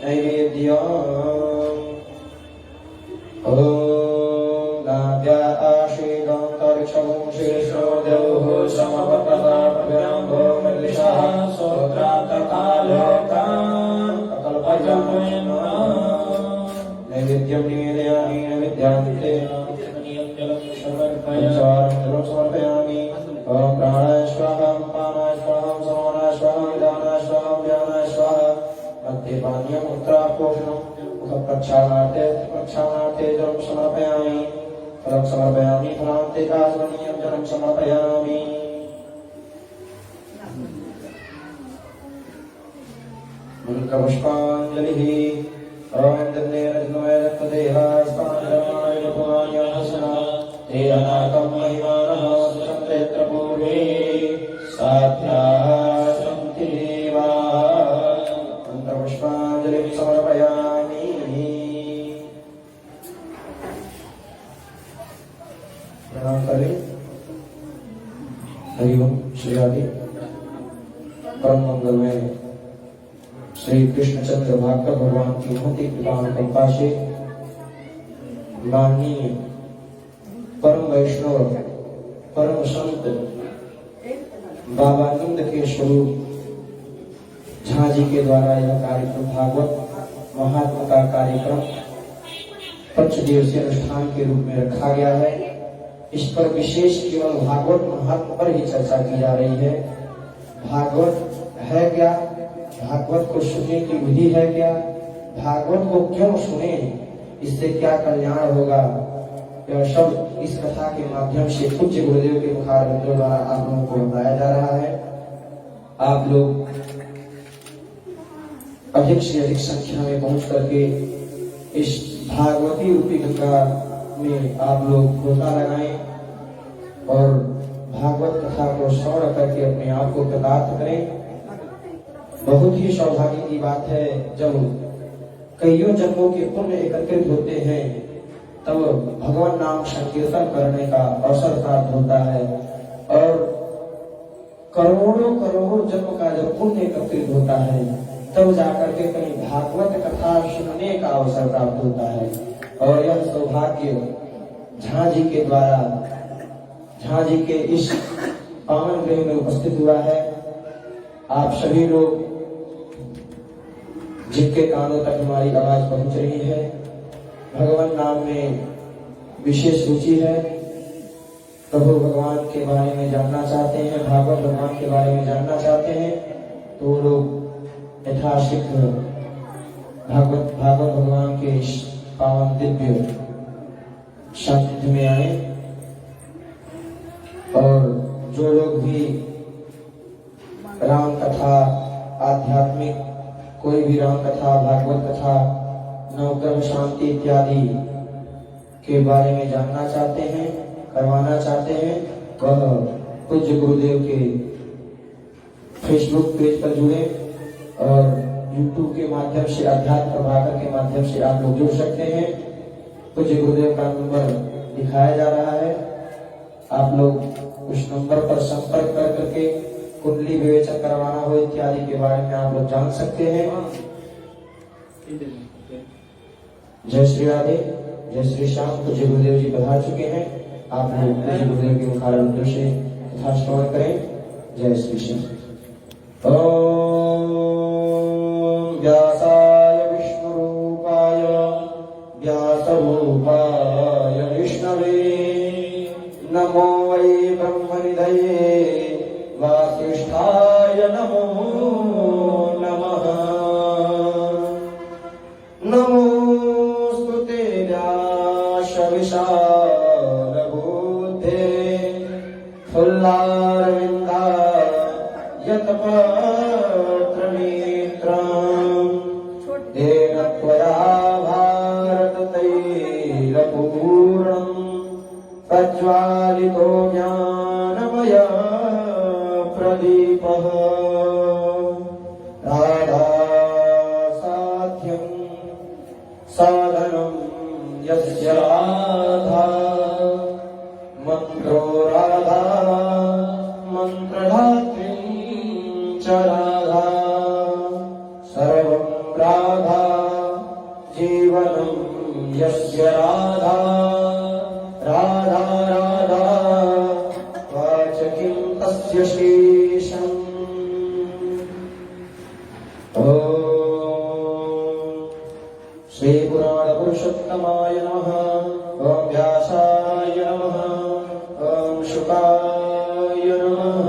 नैवेद्यम् ॐ नाभ्याशीदन्तरिक्षं शीर्षो देवः समपतताभ्याम्भो मृदिशः सोत्रान्तकालोकान् अकल्पयन् नैवेद्यं निवेदयामि नैवेद्यान्ते पंचवारं समर्पयामि ॐ प्राणाय स्वाहा पानाय स्वाहा समानाय स्वाहा विधानाय स्वाहा व्यानाय स्वाहा मद्यपानीयम् उत्तरापोषणम् मुखप्रक्षालनार्थे जलं समर्पयामि फलं समर्पयामि फलान्ते कासनीयं जलं समर्पयामि पुष्पाञ्जलिः ॐ दन्नेरज्ञोय रक्तदेहास्ताञ्जलमाय पुमान्यहसना ते अनाकं महिमानः सुसन्तेऽत्र पूर्वे साध्याः सन्ति देवाः पुष्पाञ्जलिं समर्पयामि प्रणाम करें हरिओम श्री आदि परम मंगलमय श्री कृष्णचंद्र भागवत भगवान की महती कृपा कृपा से माननीय परम वैष्णव परम संत बाबानंद के स्वरूप झांझी के द्वारा यह कार्यक्रम भागवत महात्मा का कार्यक्रम 5 दिवसीय अनुष्ठान के रूप में रखा गया है। इस पर विशेष केवल भागवत महात्मा पर ही चर्चा की जा रही है। भागवत है क्या, भागवत को सुनने की विधि है क्या, भागवत को क्यों सुने, इससे क्या कल्याण होगा, यह सब इस कथा के माध्यम से पूज्य गुरुदेव के मुखारविंदों द्वारा आप लोगों को बताया जा रहा है। आप लोग अधिक से अधिक संख्या में पहुंच करके इस भागवती रूपी गंगा में आप लोग गोता लगाएं और भागवत कथा को श्रवण करके अपने आप को कृतार्थ करें। बहुत ही सौभाग्य की बात है जब कईयों जन्मों के पुण्य एकत्रित होते हैं तब भगवान नाम संकीर्तन करने का अवसर प्राप्त होता है और करोड़ों करोड़ों जन्म का जब पुण्य एकत्रित होता है तब जाकर के कहीं भागवत कथा सुनने का अवसर प्राप्त होता है। और यह सौभाग्य झांझी के द्वारा झांझी के इस पावन गृह में उपस्थित हुआ है। आप सभी लोग जिनके कानों तक हमारी आवाज पहुंच रही है, भगवान नाम में विशेष रुचि है, प्रभु भगवान के बारे में जानना चाहते हैं, भागवत भगवान के बारे में जानना चाहते हैं, तो लोग यथाशीघ्र भागवत भगवान के पावन दिव्य सानिध्य में आए। और जो लोग भी राम कथा, आध्यात्मिक कोई भी राम कथा, भागवत कथा, नवग्रह शांति इत्यादि के बारे में जानना चाहते हैं, करवाना चाहते हैं, वह पूज्य गुरुदेव के फेसबुक पेज पर जुड़े और YouTube के माध्यम से अध्यात्म प्रभाकर के माध्यम से आप लोग जुड़ सकते हैं। पूज्य गुरुदेव का नंबर दिखाया जा रहा है, आप लोग उस नंबर पर संपर्क कर करके कुंडली विवेचन करवाना हो इत्यादि के बारे में आप लोग जान सकते हैं। जय श्री राधे, जय श्री श्याम। पूज्य गुरुदेव जी पधार चुके हैं, आप लोग पूज्य गुरुदेव के मुखारविंदों से कथा श्रवण करें। जय श्री श्याम। व्यासाय विष्णुरूपाय व्यासरूपाय विष्णवे नमो वै ब्रह्मनिधये वासिष्ठाय नमो नमः। नमोस्तुते व्यासविशालबुद्धे फुल्लारविन्दायतपत्रनेत्रम् येन त्वया भारततैलपूर्णम् प्रज्वालितो ज्ञानमय प्रदीपः। राधा साध्यं साधनं यस्य राधा मंत्रो राधा मंत्रधात्री च राधा सर्वं राधा यस्य राधा राधा राधा वाच किं तस्य शेषम्। श्री पुराण पुरुषोत्तमाय नमः। ओम व्यासाय नमः। ओम शुकाय नमः।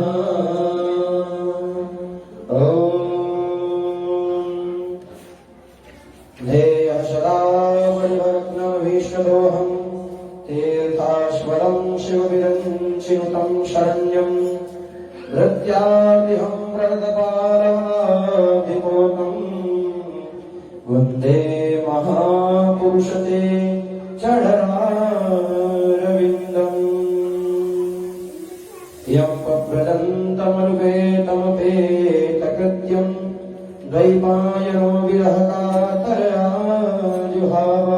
ओम ध्येयः सदा परिवर्तनभीष्णदोहम् तीर्थास्पदं शिवविरञ्चिनुतं शरण्यम् नृत्यादिहं प्रणतपालवनाधिपोतम् वन्दे महापुरुषते चरणारविन्दम्। यं प्रव्रजन्तमनुपेतमपेतकृत्यं द्वैपायनो विरहकातरया जुहाव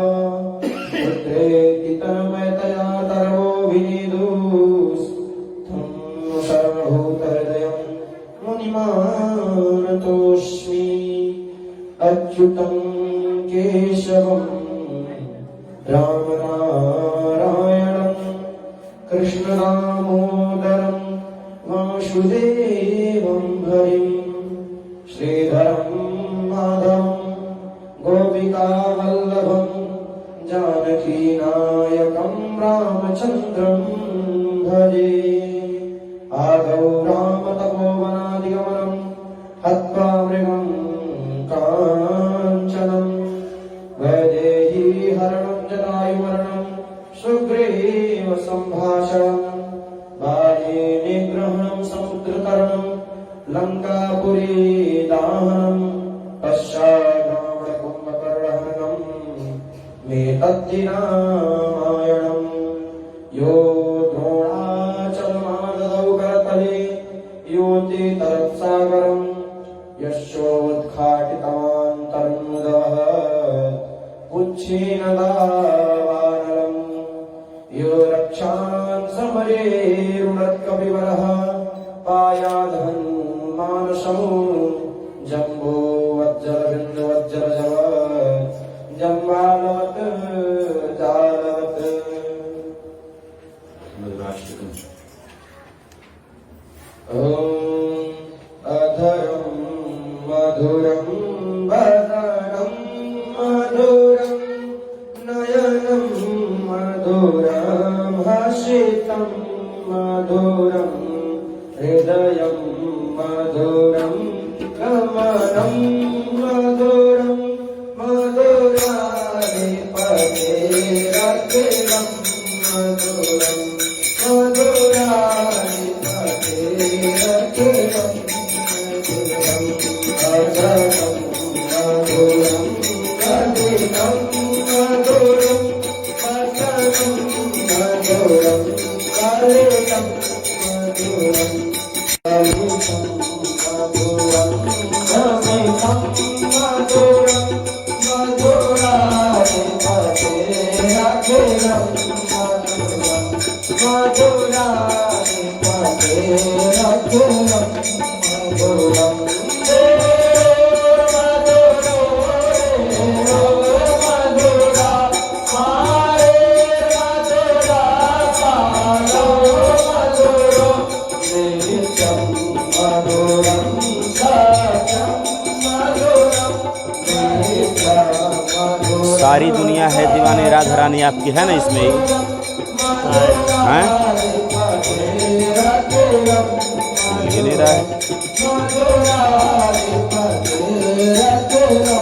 पुत्रेति तन्मयतया तरवो विनीदुस्तं सर्वभूतहृदयं मुनिमानतोऽस्मि। अच्युतं केशवं रामनारायणं कृष्णदामोदरं वासुदेवं हरिं श्रीधरं माधवं गोपिकावल्लभं जानकीनायकं रामचन्द्रं भजे। आदौ रामतपोवनादिगमनं हत्वा मृगं काञ्चनं वैदेहीहरणं जटायुमरणं सुग्रीवसम्भाषणं बालीनिग्रहणं समुद्रतरणं लङ्कापुरीदाहनं पश्चात् रावणकुम्भकर्णहननं मेतद्दिनारायणं। यो द्रोणाचलमाददौ करतले योति तरत्सागरं यशोद्घाटितवान् तन्मुदः पुच्छेनदावानलम्। यो रक्षान् समरे रुणत्कपिवरः पायाधन्मानसमो जम्बो वज्रबिन्दुवज्रजवत् जम्बालवत् जालवत्। अधरं मधुरं वदनं मधुरं नयनं मधुरं हसितं मधुरं हृदयं मधुरं गमनं मधुरं मधुराधिपतेरखिलं मधुरं मधुराधिपतेरखिलं अधरं मधुरं कथितं मधुरं वचनं मधुरं कलितं मधुरं कलितं मधुरं गमितं मधुरं मधुराधिपतेरखिलं मधुरं मधुराधिपतेरखिलं मधुरं। सारी दुनिया है दीवानी राधा रानी आपकी है ना इसमें ही हैं? मिल नहीं रहा है।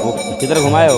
वो किधर घुमाए हो?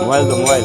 मोबाइल दो मोबाइल।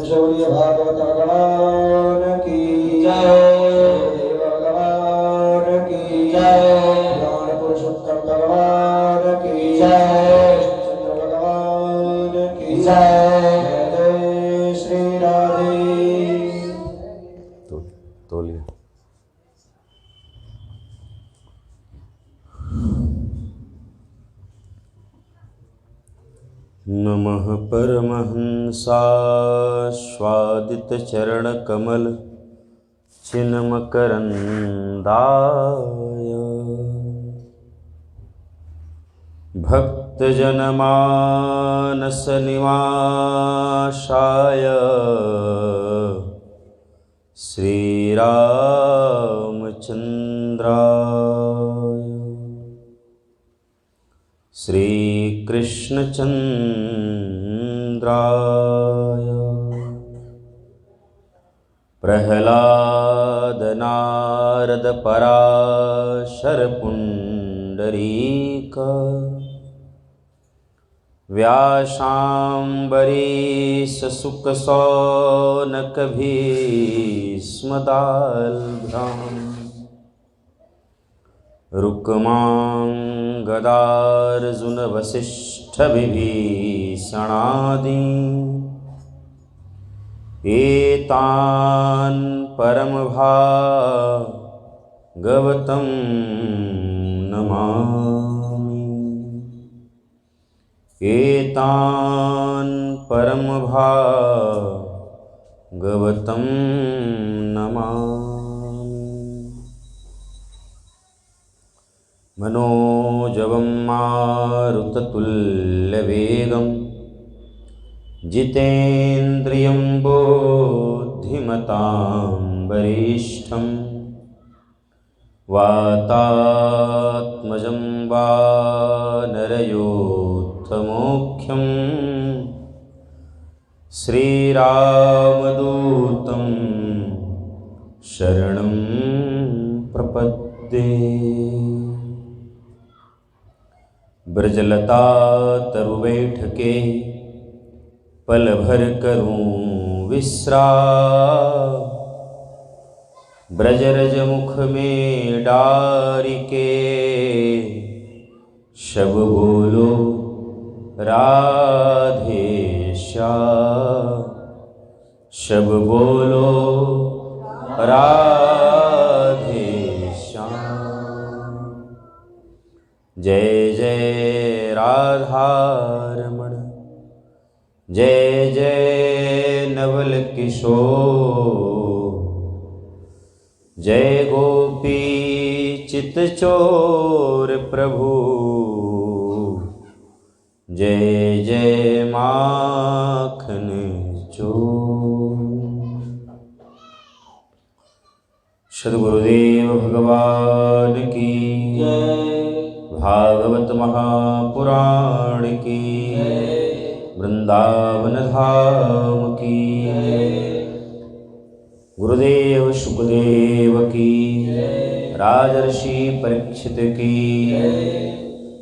शौर्य भागवत भगवान की जय, देव भगवान की जय, ज्ञान पुरुषोत्तम भगवान की जय, चंद्र भगवान की जय। जय श्री राधे। तोलिए। नमः परमहंसास्वादितचरणकमल चिन्मकरन्दाय भक्तजनमानसनिवासाय श्रीरामचन्द्राय श्रीकृष्णचन्द्राय प्रह्लादनारदपराशरपुण्डरीक व्यासाम्बरीशसुकशौनकभीष्मदाल्भ्याम् रुक्मां गदार्जुनवसिष्ठविभीषणादीन् एतान् परमभागवतं नमामि। एतान् परमभागवतं नमामि। मनोजवं मारुततुल्यवेगं जितेन्द्रियं बुद्धिमतां वरिष्ठं वातात्मजं वानरयोत्तमोख्यं श्रीरामदूतं शरणं प्रपद्ये। ब्रजलता तरु बैठके पल भर करूं विश्राम, ब्रजरज मुख में डारिके शब बोलो राधे श्याम, सब बोलो राधे श्याम। जय जय राधारमण, जय जय नवल किशोर, जय गोपी चित चोर प्रभु, जय जय माखन चोर। सद्गुरुदेव भगवान की भागवत महापुराण की, वृंदावन धाम की, गुरुदेव शुकदेव की, राजर्षि परीक्षित की,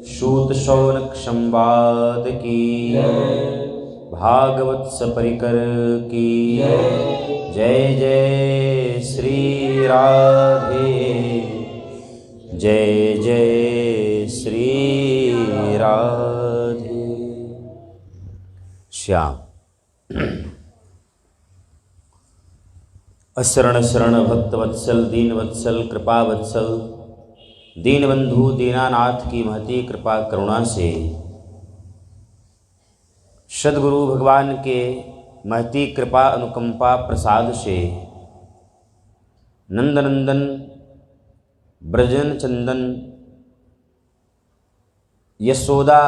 सूत शौनक संवाद की, भागवत सपरिकर की, जय जय श्री राधे, जय जय श्री राधे श्याम। अशरण शरण भक्त वत्सल, दीन वत्सल, कृपा वत्सल, दीनबंधु दीनानाथ की महती कृपा करुणा से, सद्गुरु भगवान के महती कृपा अनुकंपा प्रसाद से, नंदनंदन ब्रजन चंदन यशोदा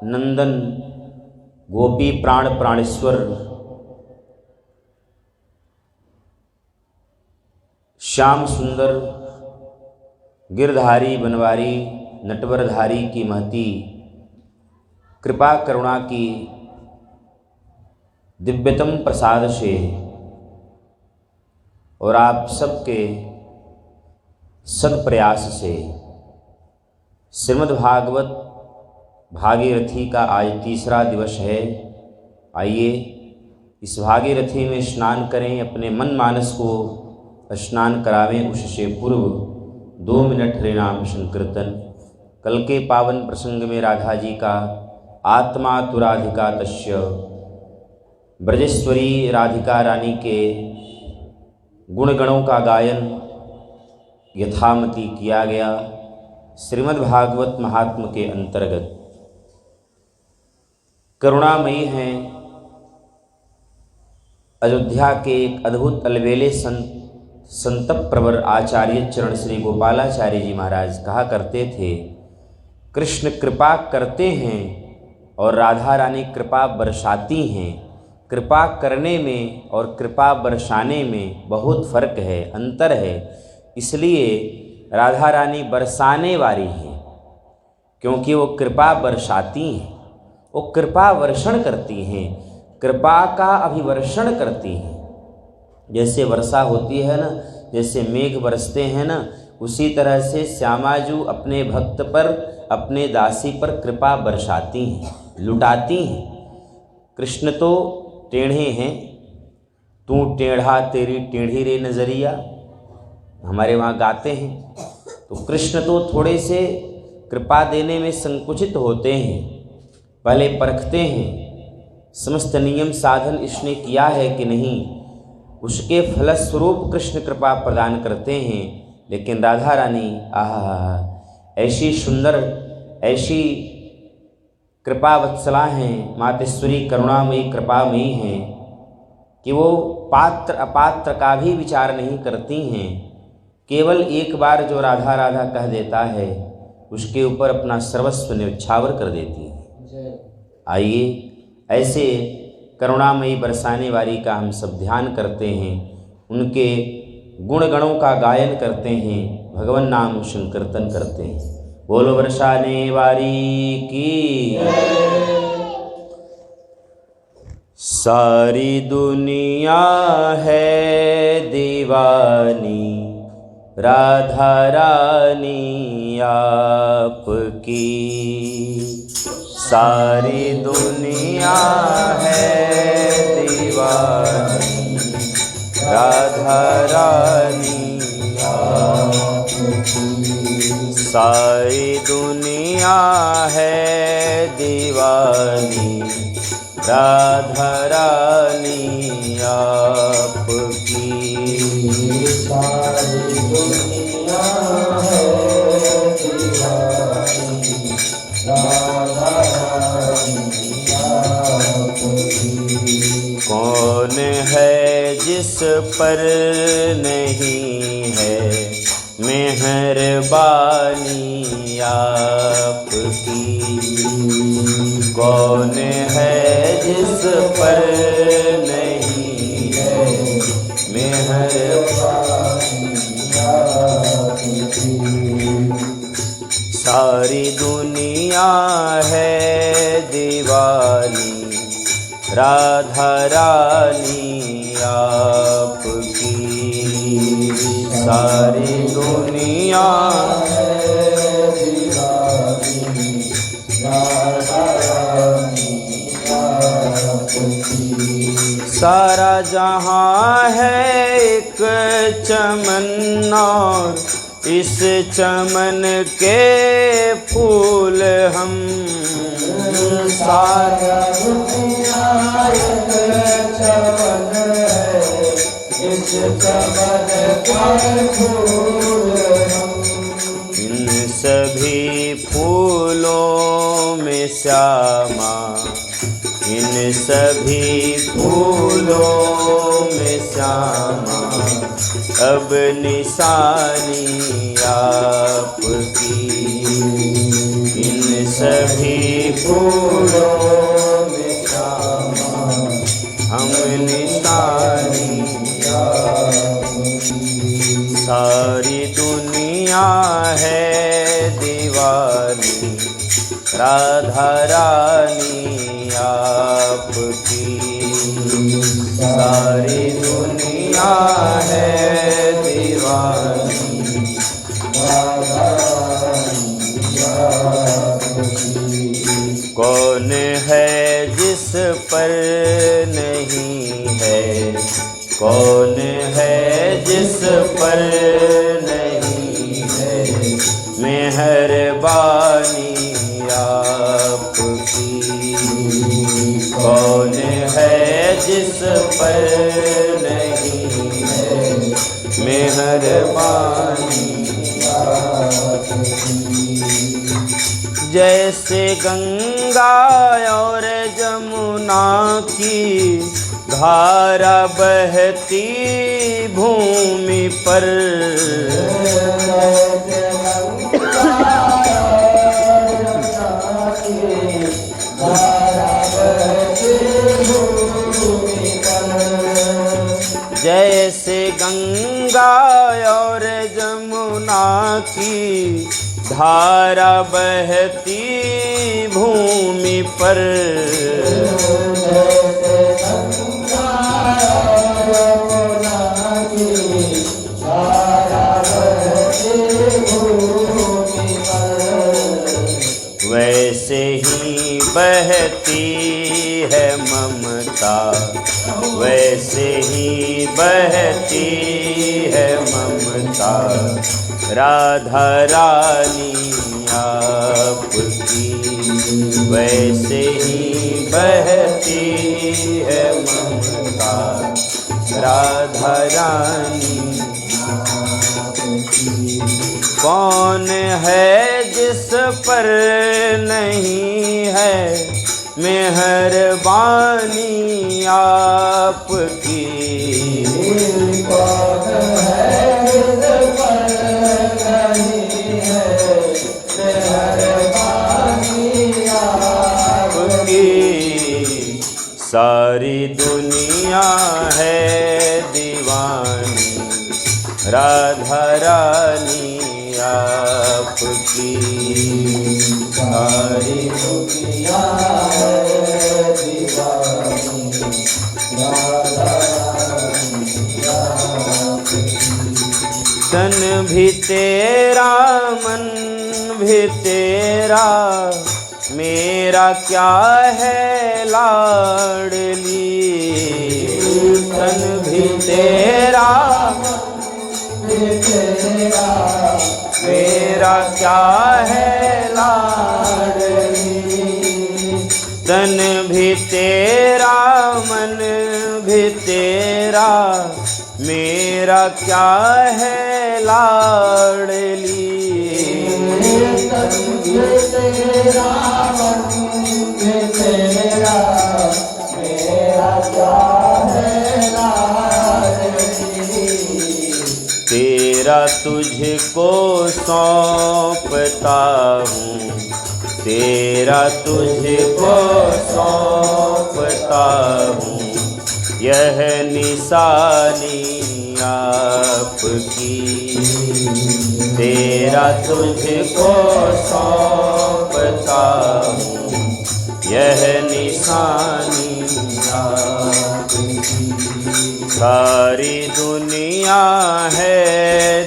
नंदन गोपी प्राण प्राणेश्वर श्याम सुंदर गिरधारी बनवारी नटवरधारी की महती कृपा करुणा की दिव्यतम प्रसाद से और आप सबके सदप्रयास से श्रीमद्भागवत भागीरथी का आज तीसरा दिवस है। आइए इस भागीरथी में स्नान करें, अपने मन मानस को स्नान करावें। उससे पूर्व 2 मिनट हरे नाम संकीर्तन। कल के पावन प्रसंग में राधा जी का आत्मा तु राधिका तस्य, ब्रजेश्वरी राधिका रानी के गुणगणों का गायन यथामति किया गया श्रीमद्भागवत महात्म के अंतर्गत। करुणामयी हैं अयोध्या के एक अद्भुत अलबेले संतप प्रवर आचार्य चरण श्री गोपालाचार्य जी महाराज कहा करते थे, कृष्ण कृपा करते हैं और राधा रानी कृपा बरसाती हैं। कृपा करने में और कृपा बरसाने में बहुत फर्क है, अंतर है। इसलिए राधा रानी बरसाने वाली हैं, क्योंकि वो कृपा बरसाती हैं, वो कृपा वर्षण करती हैं, कृपा का अभिवर्षण करती हैं। जैसे वर्षा होती है ना, जैसे मेघ बरसते हैं ना, उसी तरह से श्यामाजू अपने भक्त पर, अपने दासी पर कृपा बरसाती हैं, लुटाती हैं। कृष्ण तो टेढ़े हैं, तू टेढ़ा तेरी टेढ़ी रे नजरिया, हमारे वहाँ गाते हैं। तो कृष्ण तो थोड़े से कृपा देने में संकुचित होते हैं, पहले परखते हैं समस्त नियम साधन इसने किया है कि नहीं, उसके फलस्वरूप कृष्ण कृपा प्रदान करते हैं। लेकिन राधा रानी आहा ऐसी सुंदर, ऐसी कृपा वत्सला हैं, मातेश्वरी करुणामयी कृपामयी हैं कि वो पात्र अपात्र का भी विचार नहीं करती हैं। केवल एक बार जो राधा राधा कह देता है, उसके ऊपर अपना सर्वस्व न्यौछावर कर देती है। आइए ऐसे करुणामयी बरसाने वाली का हम सब ध्यान करते हैं, उनके गुणगणों का गायन करते हैं, भगवान नाम संकीर्तन करते हैं। बोलो बरसाने वाली की। सारी दुनिया है दीवानी राधा रानी आपकी, सारी दुनिया है दीवानी राधा रानी आपकी, सारी दुनिया है दीवानी राधा रानी आपकी। सारी दुनिया है दीवानी राधा रानी आपकी। कौन है जिस पर नहीं है मेहरबानी आपकी। कौन है जिस पर नहीं है मेहरबानी आपकी। सारी दुनिया है दीवानी राधा रानी आपकी। सारी दुनिया है दीवानी राधा रानी आपकी। सारा जहां है एक चमन और इस चमन के फूल हम। सारा दुनिया एक चमन है इस चमन के फूल हम। इन सभी फूलों में श्यामा, इन सभी फूलों में श्यामा अब निशानी आपकी। इन सभी फूलों में श्यामा हम निशानी आपकी। सारी दुनिया है दीवानी राधा रानी आपकी। सारी दुनिया है दीवानी राधा रानी आपकी। कौन है जिस पर नहीं है, कौन है जिस पर नहीं है मेहरबानी आपकी। कौन है जिस पर नहीं है मेहरबानी आपकी। जैसे गंगा और जमुना की धारा बहती भूमि पर। जैसे गंगा और जमुना की धारा बहती भूमि पर। वैसे ही बहती है ममता, वैसे ही बहती है ममता राधा रानी आपकी। वैसे ही बहती है ममता राधा रानी। कौन है जिस पर नहीं है मेहरबानी आपकी। कौन है जिस पर नहीं है मेहरबानी आपकी। सारी दुनिया है दीवानी राधा रानी आपकी। सारी दुनिया है दीवानी राधा रानी आपकी। तन भी तेरा मन भी तेरा मेरा क्या है लाडली। तन भी तेरा मेरा क्या है लाडली। तन भी तेरा मन भी तेरा, मेरा क्या है लाडली। तन भी तेरा मन भी तेरा, मेरा क्या है लाडली। तेरा तुझको सौंपता हूँ, तेरा तुझको सौंपता हूँ, यह निशानी आपकी। तेरा तुझको सौंपता हूँ, यह निशानी आपकी। सारी दुनिया है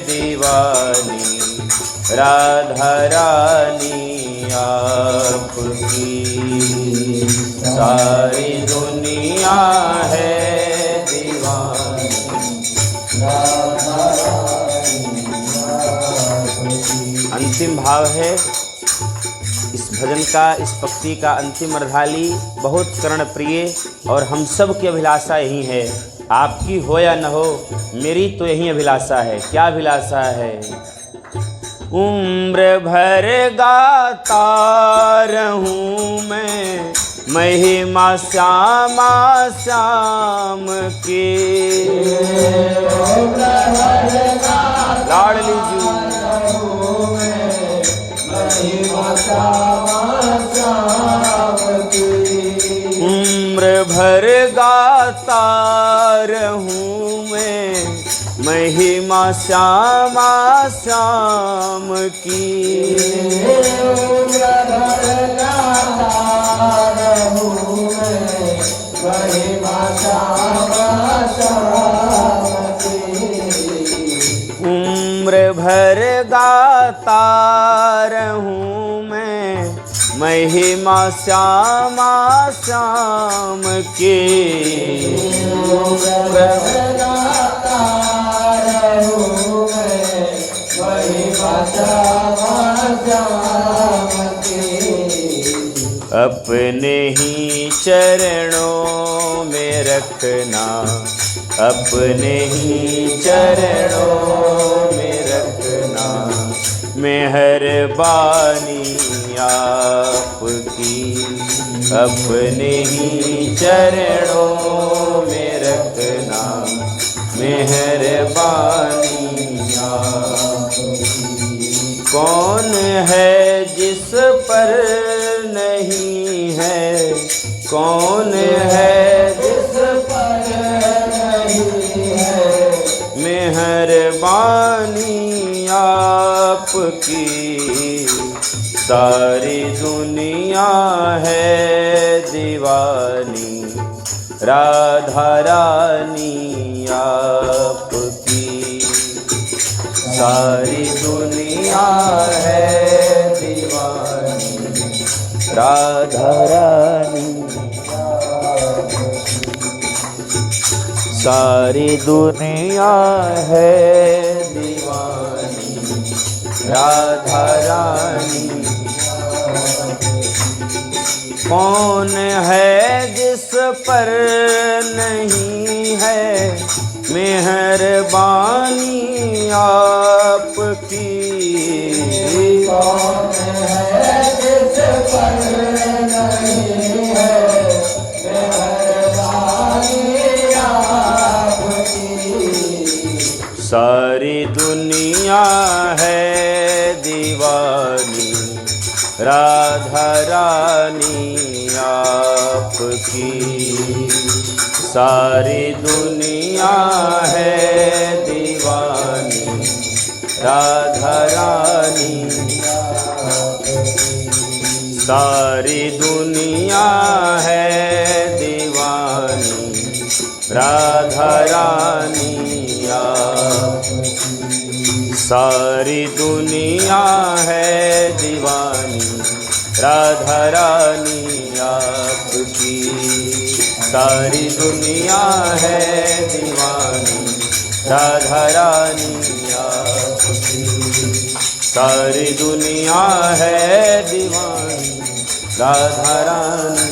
दीवानी, राधा रानी आपकी। सारी दुनिया है दीवानी, राधा रानी आपकी। अंतिम भाव है इस भजन का, इस पक्ति का अंतिम अर्धाली बहुत कर्ण प्रिय और हम सब की अभिलाषा यही है। आपकी हो या न हो, मेरी तो यही अभिलाषा है। क्या अभिलाषा है? उम्र भर गाता रहूं मैं महिमा श्यामा श्याम की। लाडली जी उम्र भर गाता रहूं मैं महिमा श्यामा श्याम की। उम्र भर गाता रहूं मैं महिमा श्यामा श्याम की। उम्र भर गाता रहूं मैं महिमा श्यामा श्याम की। उम्र भर गाता रहूं मैं महिमा श्यामा श्याम की। अपने ही चरणों में रखना, अपने ही चरणों में रखना मेहरबानी आपकी। अपने ही चरणों में रखना मेहरबानी आपकी। कौन है जिस पर नहीं है, कौन है जिस पर नहीं है मेहरबानी आपकी। सारी दुनिया है दीवानी, राधा रानी आपकी। सारी दुनिया है दीवानी, राधा रानी। सारी दुनिया है दीवानी, राधा रानी। कौन है जिस पर नहीं है मेहरबानी आपकी। कौन है जिस पर नहीं है मेहरबानी आपकी। सारी दुनिया है दीवानी, राधा रानी आपकी। सारी दुनिया है दीवानी, राधा रानी। सारी दुनिया है दीवानी, राधा रानी आपकी। सारी दुनिया है दीवानी, राधा रानी आपकी। सारी दुनिया है दीवानी, राधा रानी आपकी। सारी दुनिया है दीवानी, राधा रानी।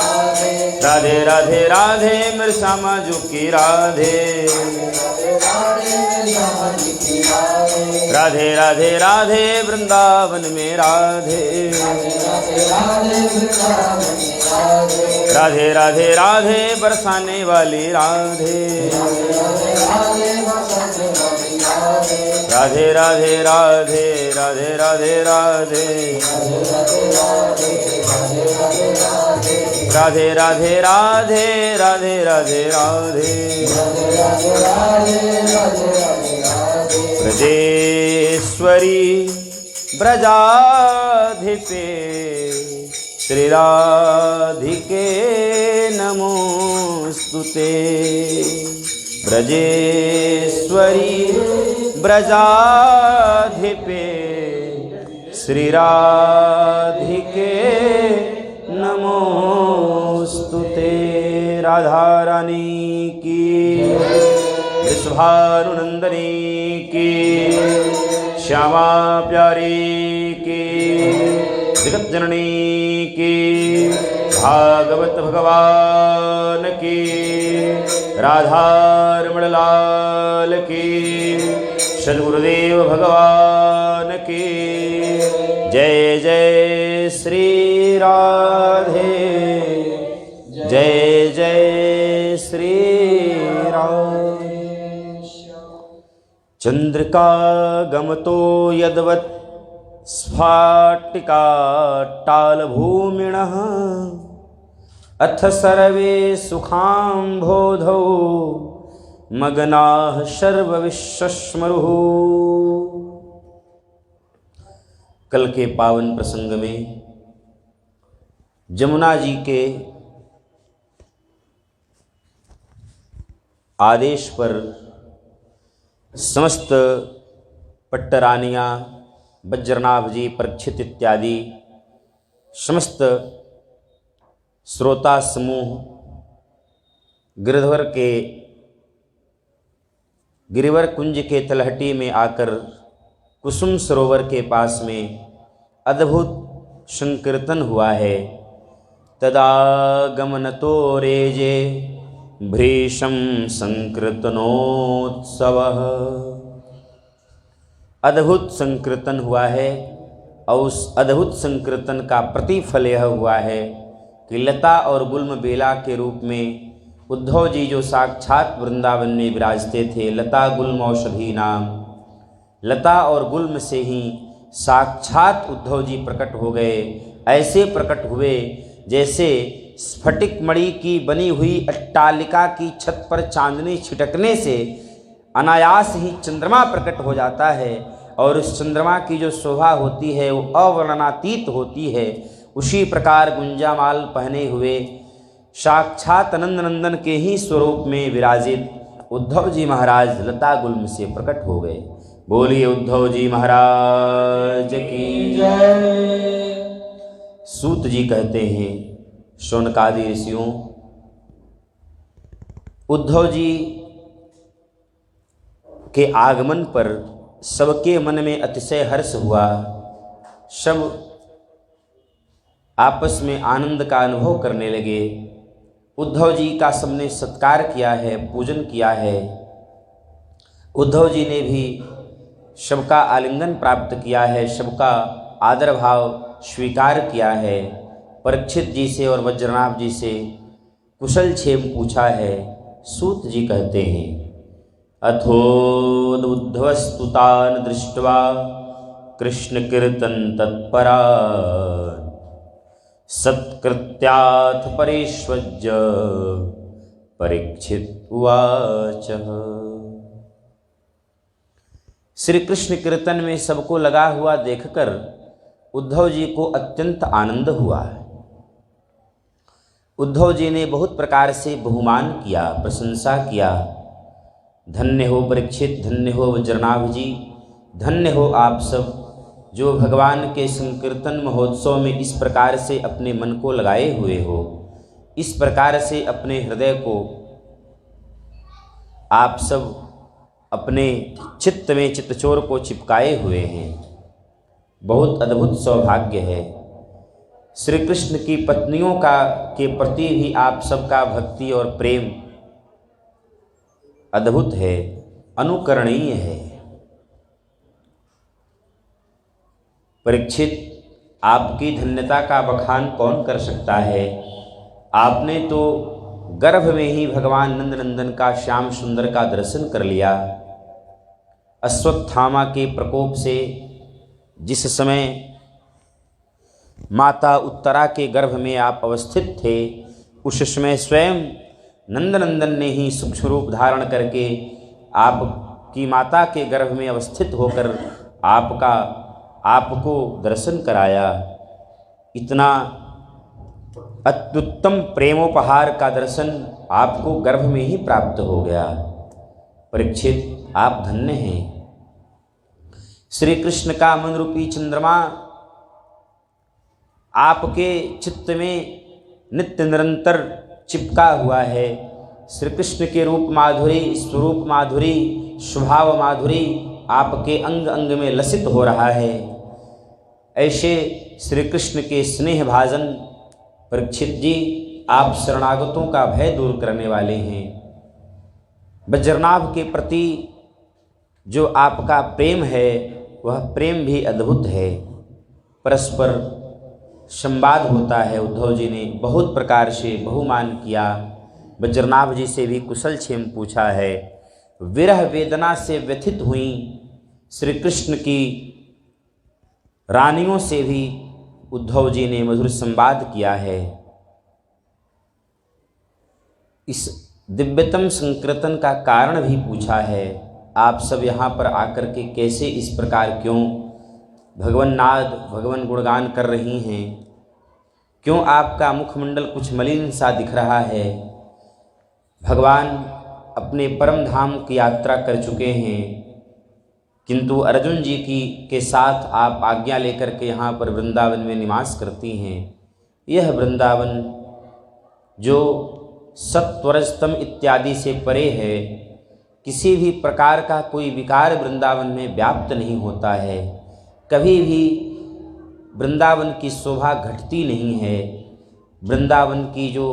राधे राधे राधे मेरे श्यामा जी की राधे। राधे राधे राधे वृंदावन में राधे। राधे राधे राधे बरसाने वाली राधे। राधे राधे राधे राधे राधे राधे। राधे राधे राधे राधे राधे राधे। ब्रजेश्वरी ब्रजाधिपे श्री राधिके नमोस्तुते। ब्रजेश्वरी ब्रजाधिपे श्री राधिके नमोस्तुते। राधा रानी की, विश्वानुनंदनी की, श्यामा प्यारी की, जगत जननी की, भागवत भगवान की, राधा रमण लाल की, सद्गुरुदेव भगवान की जय। जय श्री राधे, जय जय श्री राधे। चंद्रिका गमतो यद्वत् स्फाटिका टालभूमिणः अथ सर्वे सुखाम्भोधौ मग्नाः सर्वविश्वस्मरुः। कल के पावन प्रसंग में जमुना जी के आदेश पर समस्त पट्टरानियाँ, वज्रनाभ जी, परीक्षित इत्यादि समस्त श्रोता समूह गिरिवर कुंज के तलहटी में आकर कुसुम सरोवर के पास में अद्भुत संकीर्तन हुआ है। तदा गमनतो रेजे भ्रीशं संकीर्तनोत्सवः। अद्भुत संकीर्तन हुआ है और उस अद्भुत संकीर्तन का प्रतिफल यह हुआ है कि लता और गुल्म बेला के रूप में उद्धव जी जो साक्षात वृंदावन में विराजते थे, लता गुल्म औषधि नाम, लता और गुल्म से ही साक्षात उद्धव जी प्रकट हो गए। ऐसे प्रकट हुए जैसे स्फटिक मणि की बनी हुई अट्टालिका की छत पर चांदनी छिटकने से अनायास ही चंद्रमा प्रकट हो जाता है और उस चंद्रमा की जो शोभा होती है वो अवर्णनातीत होती है। उसी प्रकार गुंजामाल पहने हुए साक्षात आनंद नंदन के ही स्वरूप में विराजित उद्धव जी महाराज लता गुल्म से प्रकट हो गए। बोलिए उद्धव जी महाराज की जय। सूत जी कहते हैं, शौनकादि ऋषियों, उद्धव जी के आगमन पर सबके मन में अतिशय हर्ष हुआ। सब आपस में आनंद का अनुभव करने लगे। उद्धव जी का सबने सत्कार किया है, पूजन किया है। उद्धव जी ने भी सबका आलिंगन प्राप्त किया है, सबका आदर भाव स्वीकार किया है। परीक्षित जी से और वज्रनाभ जी से कुशल क्षेम पूछा है। सूत जी कहते हैं, अथोदुद्धवस्तुतान् दृष्ट्वा कृष्ण कीर्तन तत्परा सत्कृत्याथ परिष्वज्य परीक्षित उवाच। श्री कृष्ण कीर्तन में सबको लगा हुआ देखकर उद्धव जी को अत्यंत आनंद हुआ। उद्धव जी ने बहुत प्रकार से बहुमान किया, प्रशंसा किया। धन्य हो परीक्षित, धन्य हो वज्रनाभ जी, धन्य हो आप सब जो भगवान के संकीर्तन महोत्सव में इस प्रकार से अपने मन को लगाए हुए हो, इस प्रकार से अपने हृदय को आप सब अपने चित्त में चित्तचोर को चिपकाए हुए हैं। बहुत अद्भुत सौभाग्य है। श्री कृष्ण की पत्नियों के प्रति भी आप सबका भक्ति और प्रेम अद्भुत है, अनुकरणीय है। परीक्षित, आपकी धन्यता का बखान कौन कर सकता है। आपने तो गर्भ में ही भगवान नंदनंदन का श्याम सुंदर का दर्शन कर लिया। अश्वत्थामा के प्रकोप से जिस समय माता उत्तरा के गर्भ में आप अवस्थित थे, उस समय स्वयं नंदनंदन ने ही सूक्ष्म रूप धारण करके आपकी माता के गर्भ में अवस्थित होकर आपको दर्शन कराया। इतना अत्युत्तम प्रेमोपहार का दर्शन आपको गर्भ में ही प्राप्त हो गया। परीक्षित, आप धन्य हैं। श्री कृष्ण का मन रूपी चंद्रमा आपके चित्त में नित्य निरंतर चिपका हुआ है। श्री कृष्ण के रूप माधुरी, स्वरूप माधुरी, स्वभाव माधुरी आपके अंग अंग में लसित हो रहा है। ऐसे श्री कृष्ण के स्नेह भाजन परीक्षित जी, आप शरणागतों का भय दूर करने वाले हैं। वज्रनाभ के प्रति जो आपका प्रेम है, वह प्रेम भी अद्भुत है। परस्पर संवाद होता है। उद्धव जी ने बहुत प्रकार से बहुमान किया। वज्रनाभ जी से भी कुशल क्षेम पूछा है। विरह वेदना से व्यथित हुई श्री कृष्ण की रानियों से भी उद्धव जी ने मधुर संवाद किया है। इस दिव्यतम संकीर्तन का कारण भी पूछा है। आप सब यहाँ पर आकर के कैसे इस प्रकार क्यों भगवन नाद, भगवन गुणगान कर रही हैं? क्यों आपका मुखमंडल कुछ मलिन सा दिख रहा है? भगवान अपने परम धाम की यात्रा कर चुके हैं, किंतु अर्जुन जी के साथ आप आज्ञा लेकर के यहाँ पर वृंदावन में निवास करती हैं। यह वृंदावन जो सत्वरजतम इत्यादि से परे है, किसी भी प्रकार का कोई विकार वृंदावन में व्याप्त नहीं होता है। कभी भी वृंदावन की शोभा घटती नहीं है। वृंदावन की जो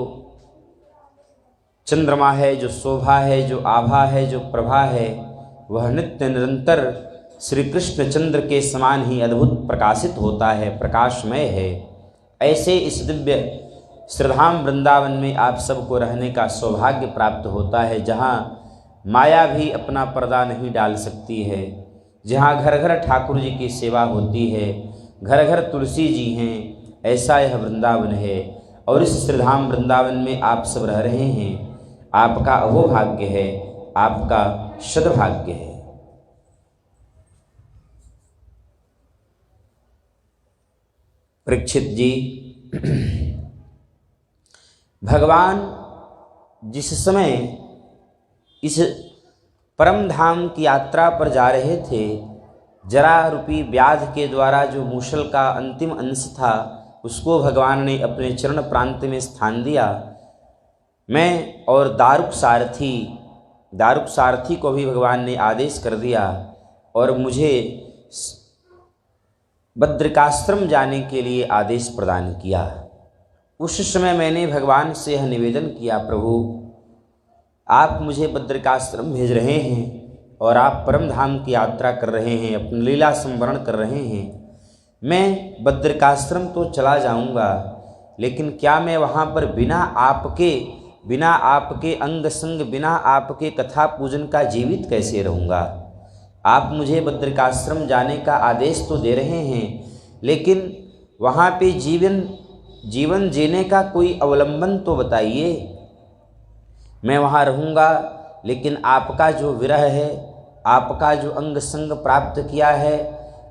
चंद्रमा है, जो शोभा है, जो आभा है, जो प्रभा है, वह नित्य निरंतर श्री कृष्ण चंद्र के समान ही अद्भुत प्रकाशित होता है, प्रकाशमय है। ऐसे इस दिव्य श्रीधाम वृंदावन में आप सबको रहने का सौभाग्य प्राप्त होता है, जहाँ माया भी अपना पर्दा नहीं डाल सकती है, जहाँ घर घर ठाकुर जी की सेवा होती है, घर घर तुलसी जी हैं। ऐसा यह वृंदावन है और इस श्रीधाम वृंदावन में आप सब रह रहे हैं। आपका अहोभाग्य है, आपका सद्भाग्य है। परीक्षित जी, भगवान जिस समय इस परम धाम की यात्रा पर जा रहे थे, जरा रूपी व्याध के द्वारा जो मूषल का अंतिम अंश था, उसको भगवान ने अपने चरण प्रांत में स्थान दिया। मैं और दारुक सारथी को भी भगवान ने आदेश कर दिया और मुझे बद्रिकाश्रम जाने के लिए आदेश प्रदान किया। उस समय मैंने भगवान से यह निवेदन किया, प्रभु आप मुझे बद्रिकाश्रम भेज रहे हैं और आप परम धाम की यात्रा कर रहे हैं, अपनी लीला संवरण कर रहे हैं। मैं बद्रिकाश्रम तो चला जाऊंगा, लेकिन क्या मैं वहाँ पर बिना आपके अंग संग, बिना आपके कथा पूजन का जीवित कैसे रहूँगा? आप मुझे बद्रिकाश्रम जाने का आदेश तो दे रहे हैं, लेकिन वहाँ पे जीवन जीने का कोई अवलंबन तो बताइए। मैं वहाँ रहूँगा, लेकिन आपका जो विरह है, आपका जो अंग संग प्राप्त किया है,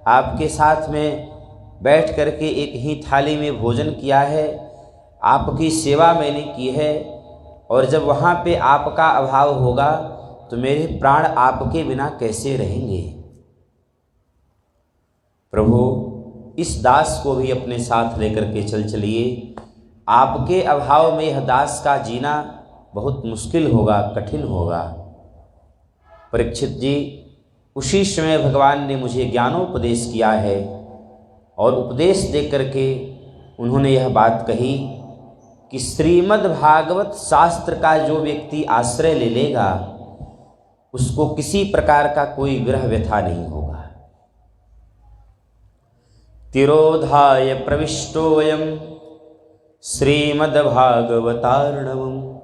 आपके साथ में बैठ करके एक ही थाली में भोजन किया है, आपकी सेवा मैंने की है, और जब वहाँ पे आपका अभाव होगा तो मेरे प्राण आपके बिना कैसे रहेंगे? प्रभु इस दास को भी अपने साथ लेकर के चलिए। आपके अभाव में यह दास का जीना बहुत मुश्किल होगा, कठिन होगा। परीक्षित जी, उसी समय भगवान ने मुझे ज्ञानोपदेश किया है और उपदेश दे करके उन्होंने यह बात कही कि श्रीमद् भागवत शास्त्र का जो व्यक्ति आश्रय ले लेगा उसको किसी प्रकार का कोई विरह व्यथा नहीं होगा। तिरोधाय प्रविष्टोऽयं श्रीमद्भागवतार्णवम्।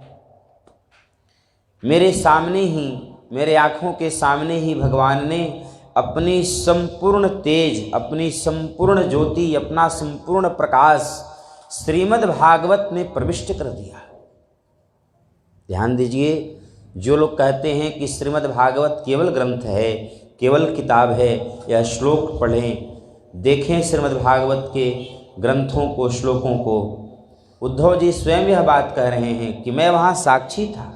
मेरे सामने ही, मेरे आँखों के सामने ही भगवान ने अपनी संपूर्ण तेज, अपनी संपूर्ण ज्योति, अपना संपूर्ण प्रकाश श्रीमद् भागवत में प्रविष्ट कर दिया। ध्यान दीजिए, जो लोग कहते हैं कि श्रीमद् भागवत केवल ग्रंथ है, केवल किताब है, यह श्लोक पढ़ें, देखें श्रीमद् भागवत के ग्रंथों को, श्लोकों को, उद्धव जी स्वयं यह बात कह रहे हैं कि मैं वहाँ साक्षी था,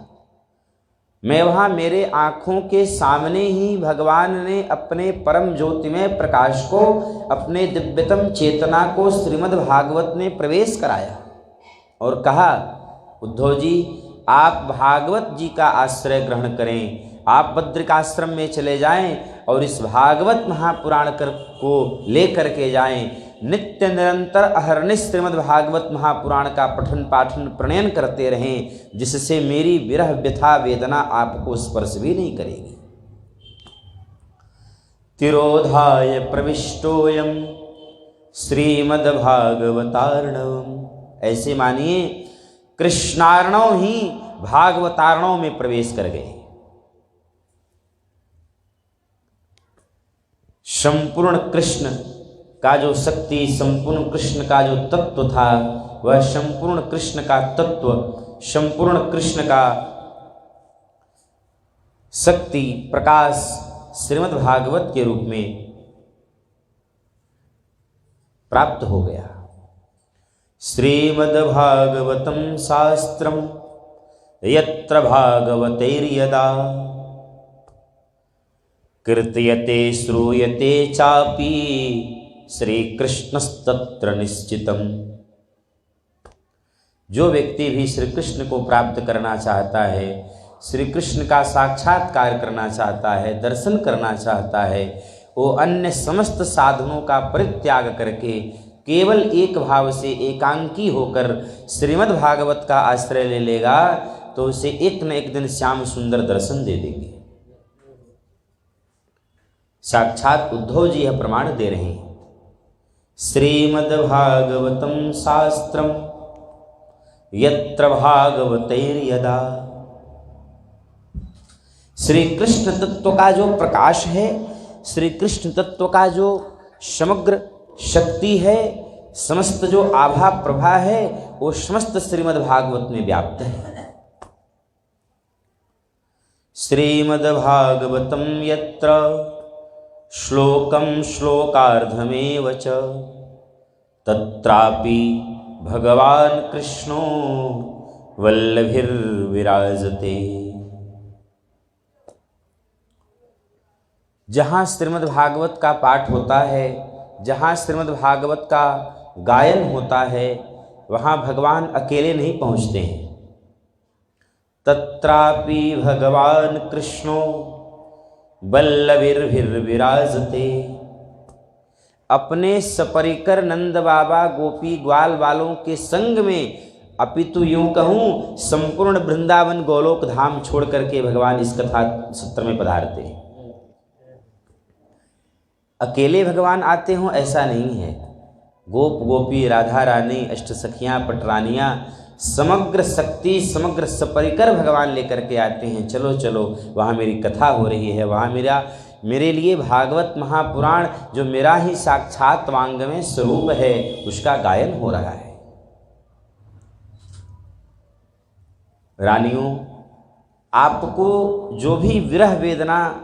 मैं वहाँ, मेरे आँखों के सामने ही भगवान ने अपने परम ज्योतिमय प्रकाश को, अपने दिव्यतम चेतना को श्रीमद् भागवत में प्रवेश कराया और कहा, उद्धव जी आप भागवत जी का आश्रय ग्रहण करें, आप बद्रिकाश्रम में चले जाएं और इस भागवत महापुराण को लेकर के जाएं, नित्य निरंतर अहर्निश श्रीमद् भागवत महापुराण का पठन पाठन प्रणयन करते रहें, जिससे मेरी विरह व्यथा वेदना आपको स्पर्श भी नहीं करेगी। तिरोधाय प्रविष्टोऽयं श्रीमद् भागवतार्णवम्। ऐसे मानिए कृष्णार्णव ही भागवतार्णव में प्रवेश कर गए। संपूर्ण कृष्ण का जो शक्ति, संपूर्ण कृष्ण का जो तत्व था, वह संपूर्ण कृष्ण का तत्व, संपूर्ण कृष्ण का शक्ति प्रकाश श्रीमद् भागवत के रूप में प्राप्त हो गया। श्रीमद् भागवतम शास्त्रम यत्र भागवतैर्यदा कीर्त्यते श्रूयते चापि श्रीकृष्णस्तत्र निश्चितम। जो व्यक्ति भी श्री कृष्ण को प्राप्त करना चाहता है, श्री कृष्ण का साक्षात्कार करना चाहता है, दर्शन करना चाहता है, वो अन्य समस्त साधनों का परित्याग करके केवल एक भाव से एकांकी होकर श्रीमद् भागवत का आश्रय ले लेगा तो उसे एक न एक दिन श्याम सुंदर दर्शन दे देंगे। साक्षात उद्धव जी यह प्रमाण दे रहे हैं। श्रीमद् भागवतम शास्त्रम यत्र भागवतैर्यदा। श्री कृष्ण तत्व का जो प्रकाश है, श्री कृष्ण तत्व का जो समग्र शक्ति है, समस्त जो आभा प्रभा है, वो समस्त श्रीमद् भागवत में व्याप्त है। श्रीमद् भागवतम यत्र श्लोकम श्लोकार्धमेव च तत्रापि भगवान कृष्णो वल्लभिर्विराजते। जहाँ श्रीमद् भागवत का पाठ होता है, जहाँ श्रीमद् भागवत का गायन होता है, वहाँ भगवान अकेले नहीं पहुँचते हैं। तत्रापि भगवान कृष्णो वल्लभिर्विराजते। अपने सपरिकर नंद बाबा गोपी ग्वाल वालों के संग में, अपितु यूं कहूँ संपूर्ण वृंदावन गोलोक धाम छोड़ करके भगवान इस कथा सत्र में पधारते हैं। अकेले भगवान आते हों ऐसा नहीं है। गोप गोपी राधा रानी अष्ट सखियाँ पटरानियाँ समग्र शक्ति समग्र सपरिकर भगवान लेकर के आते हैं। चलो चलो वहाँ मेरी कथा हो रही है, वहाँ मेरे लिए भागवत महापुराण जो मेरा ही साक्षात वांगमय स्वरूप है उसका गायन हो रहा है। रानियों, आपको जो भी विरह वेदना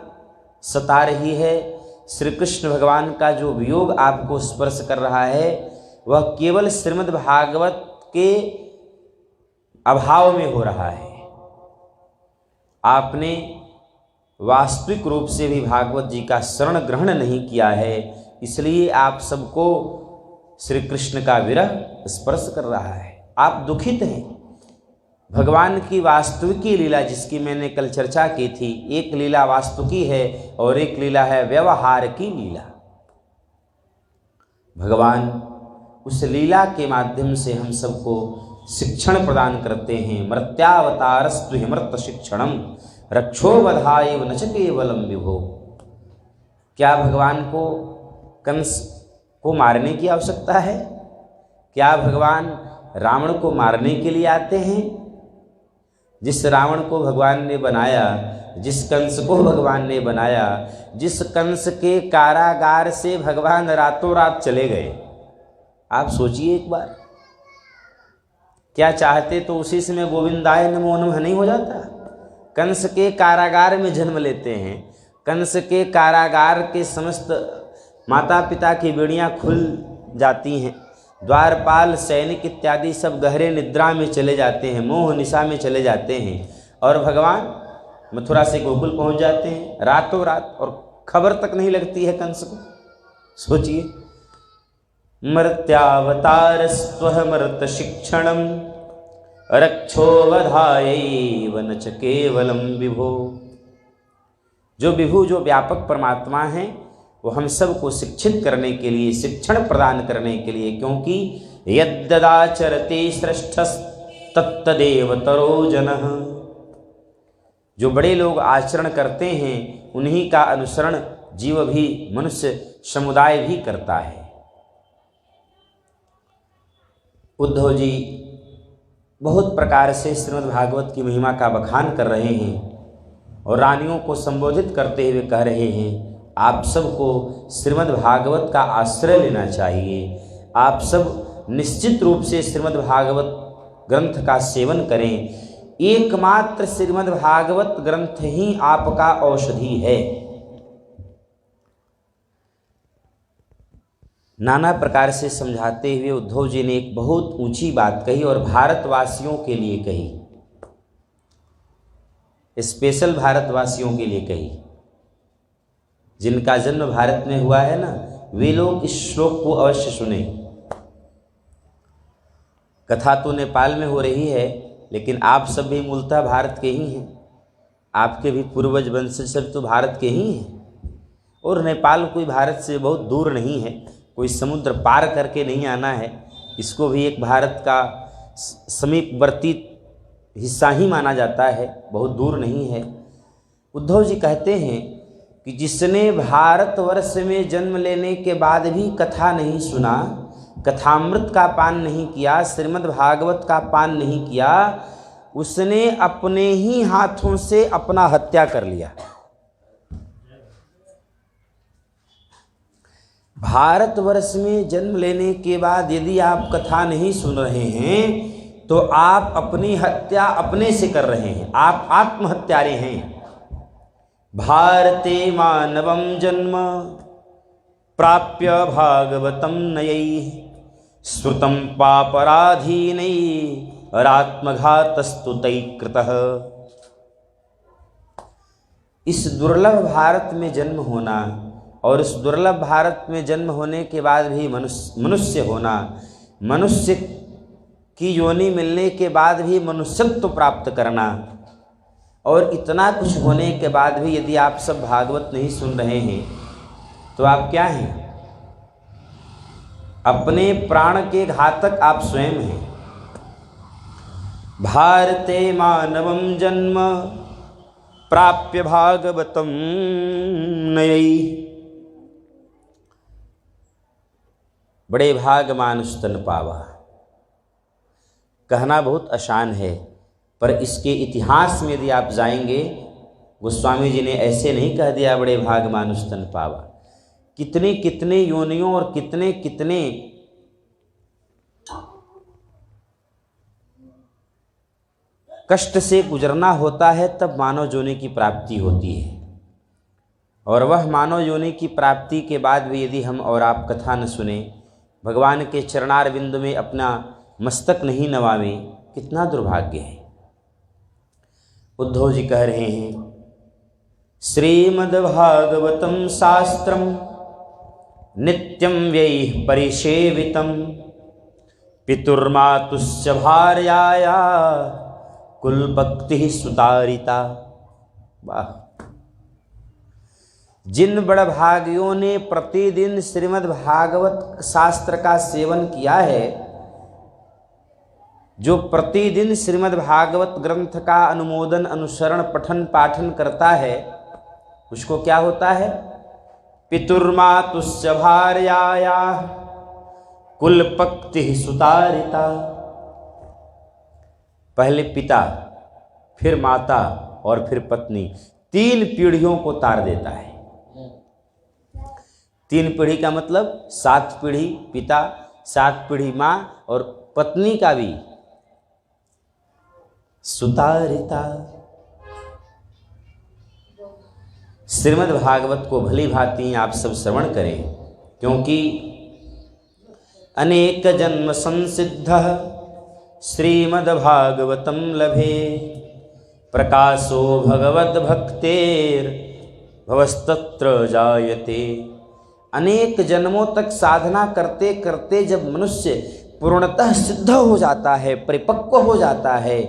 सता रही है, श्री कृष्ण भगवान का जो वियोग आपको स्पर्श कर रहा है, वह केवल श्रीमद् भागवत के अभाव में हो रहा है। आपने वास्तविक रूप से भी भागवत जी का शरण ग्रहण नहीं किया है, इसलिए आप सबको श्री कृष्ण का विरह स्पर्श कर रहा है। आप दुखित हैं। भगवान की वास्तविकी लीला जिसकी मैंने कल चर्चा की थी, एक लीला वास्तविकी है और एक लीला है व्यवहार की लीला। भगवान उस लीला के माध्यम से हम सबको शिक्षण प्रदान करते हैं। मर्त्यावतारस्तु हिमर्त शिक्षणम रक्षो वधाय न च केवलम विभो। क्या भगवान को कंस को मारने की आवश्यकता है? क्या भगवान रावण को मारने के लिए आते हैं? जिस रावण को भगवान ने बनाया, जिस कंस को भगवान ने बनाया, जिस कंस के कारागार से भगवान रातों रात चले गए, आप सोचिए एक बार। क्या चाहते तो उसी समय गोविंदाय नमो नमः नहीं हो जाता? कंस के कारागार में जन्म लेते हैं, कंस के कारागार के समस्त माता पिता की बेड़ियां खुल जाती हैं, द्वारपाल सैनिक इत्यादि सब गहरे निद्रा में चले जाते हैं, मोह निशा में चले जाते हैं, और भगवान मथुरा से गोकुल पहुंच जाते हैं रातों रात, और खबर तक नहीं लगती है कंस को। सोचिए, मर्त्यावतारस्त्वहमर्त शिक्षणम रक्षो वधायैव न च केवलम विभो। जो विभु, जो व्यापक परमात्मा हैं, वो हम सबको शिक्षित करने के लिए, शिक्षण प्रदान करने के लिए, क्योंकि यद्ददाचरते श्रेष्ठस्तत्तदेव तरो जनः। जो बड़े लोग आचरण करते हैं उन्हीं का अनुसरण जीव भी, मनुष्य समुदाय भी करता है। उद्धव जी बहुत प्रकार से श्रीमद् भागवत की महिमा का बखान कर रहे हैं और रानियों को संबोधित करते हुए कह रहे हैं, आप सबको श्रीमद् भागवत का आश्रय लेना चाहिए। आप सब निश्चित रूप से श्रीमद् भागवत ग्रंथ का सेवन करें। एकमात्र श्रीमद् भागवत ग्रंथ ही आपका औषधि है। नाना प्रकार से समझाते हुए उद्धव जी ने एक बहुत ऊंची बात कही और भारतवासियों के लिए कही, स्पेशल भारतवासियों के लिए कही। जिनका जन्म भारत में हुआ है ना, वे लोग इस श्लोक को अवश्य सुने। कथा तो नेपाल में हो रही है, लेकिन आप सब भी मूलतः भारत के ही हैं। आपके भी पूर्वज वंशज सब तो भारत के ही हैं, और नेपाल कोई भारत से बहुत दूर नहीं है, कोई समुद्र पार करके नहीं आना है। इसको भी एक भारत का समीपवर्ती हिस्सा ही माना जाता है, बहुत दूर नहीं है। उद्धव जी कहते हैं कि जिसने भारतवर्ष में जन्म लेने के बाद भी कथा नहीं सुना, कथामृत का पान नहीं किया, श्रीमद् भागवत का पान नहीं किया, उसने अपने ही हाथों से अपना हत्या कर लिया। भारतवर्ष में जन्म लेने के बाद यदि आप कथा नहीं सुन रहे हैं तो आप अपनी हत्या अपने से कर रहे हैं, आप आत्महत्यारे हैं। भारते मानवम जन्म प्राप्य भागवतम नयैः श्रुतं पापराधीनैः रात्मघातस्तु तैः कृतः। इस दुर्लभ भारत में जन्म होना और इस दुर्लभ भारत में जन्म होने के बाद भी मनुष्य होना, मनुष्य की योनि मिलने के बाद भी मनुष्यत्व प्राप्त करना, और इतना कुछ होने के बाद भी यदि आप सब भागवत नहीं सुन रहे हैं तो आप क्या हैं? अपने प्राण के घातक आप स्वयं हैं। भारते मानवम जन्म प्राप्य भागवतम नयैः। बड़े भाग मानुष तन पावा। कहना बहुत आसान है, पर इसके इतिहास में यदि आप जाएंगे, गोस्वामी जी ने ऐसे नहीं कह दिया बड़े भाग मानुष तन पावा। कितने कितने योनियों और कितने कितने कष्ट से गुजरना होता है, तब मानव योनि की प्राप्ति होती है। और वह मानव योनि की प्राप्ति के बाद भी यदि हम और आप कथा न सुने, भगवान के चरणारविंद में अपना मस्तक नहीं नवावें, कितना दुर्भाग्य है। उद्धव जी कह रहे हैं, श्रीमद्भागवतम शास्त्रम नित्यं व्ययः परिसेवितं पितुर्मातुश्च भार्याया कुलभक्तिः सुतारिता। वाह! जिन बड़भागियों ने प्रतिदिन श्रीमद् भागवत शास्त्र का सेवन किया है, जो प्रतिदिन श्रीमद् भागवत ग्रंथ का अनुमोदन, अनुसरण, पठन पाठन करता है, उसको क्या होता है? पितुर्मातुश्च भार्याया कुलपक्ति सुतारिता। पहले पिता, फिर माता और फिर पत्नी, 3 पीढ़ियों को तार देता है। 3 पीढ़ी का मतलब 7 पीढ़ी पिता, 7 पीढ़ी माँ और पत्नी का भी सुतारिता। श्रीमद् भागवत को भली भांति आप सब श्रवण करें, क्योंकि अनेक जन्म संसिद्ध श्रीमद् भागवतम लभे प्रकाशो भगवद भक्तेर भवस्तत्र जायते। अनेक जन्मों तक साधना करते करते जब मनुष्य पूर्णतः सिद्ध हो जाता है, परिपक्व हो जाता है,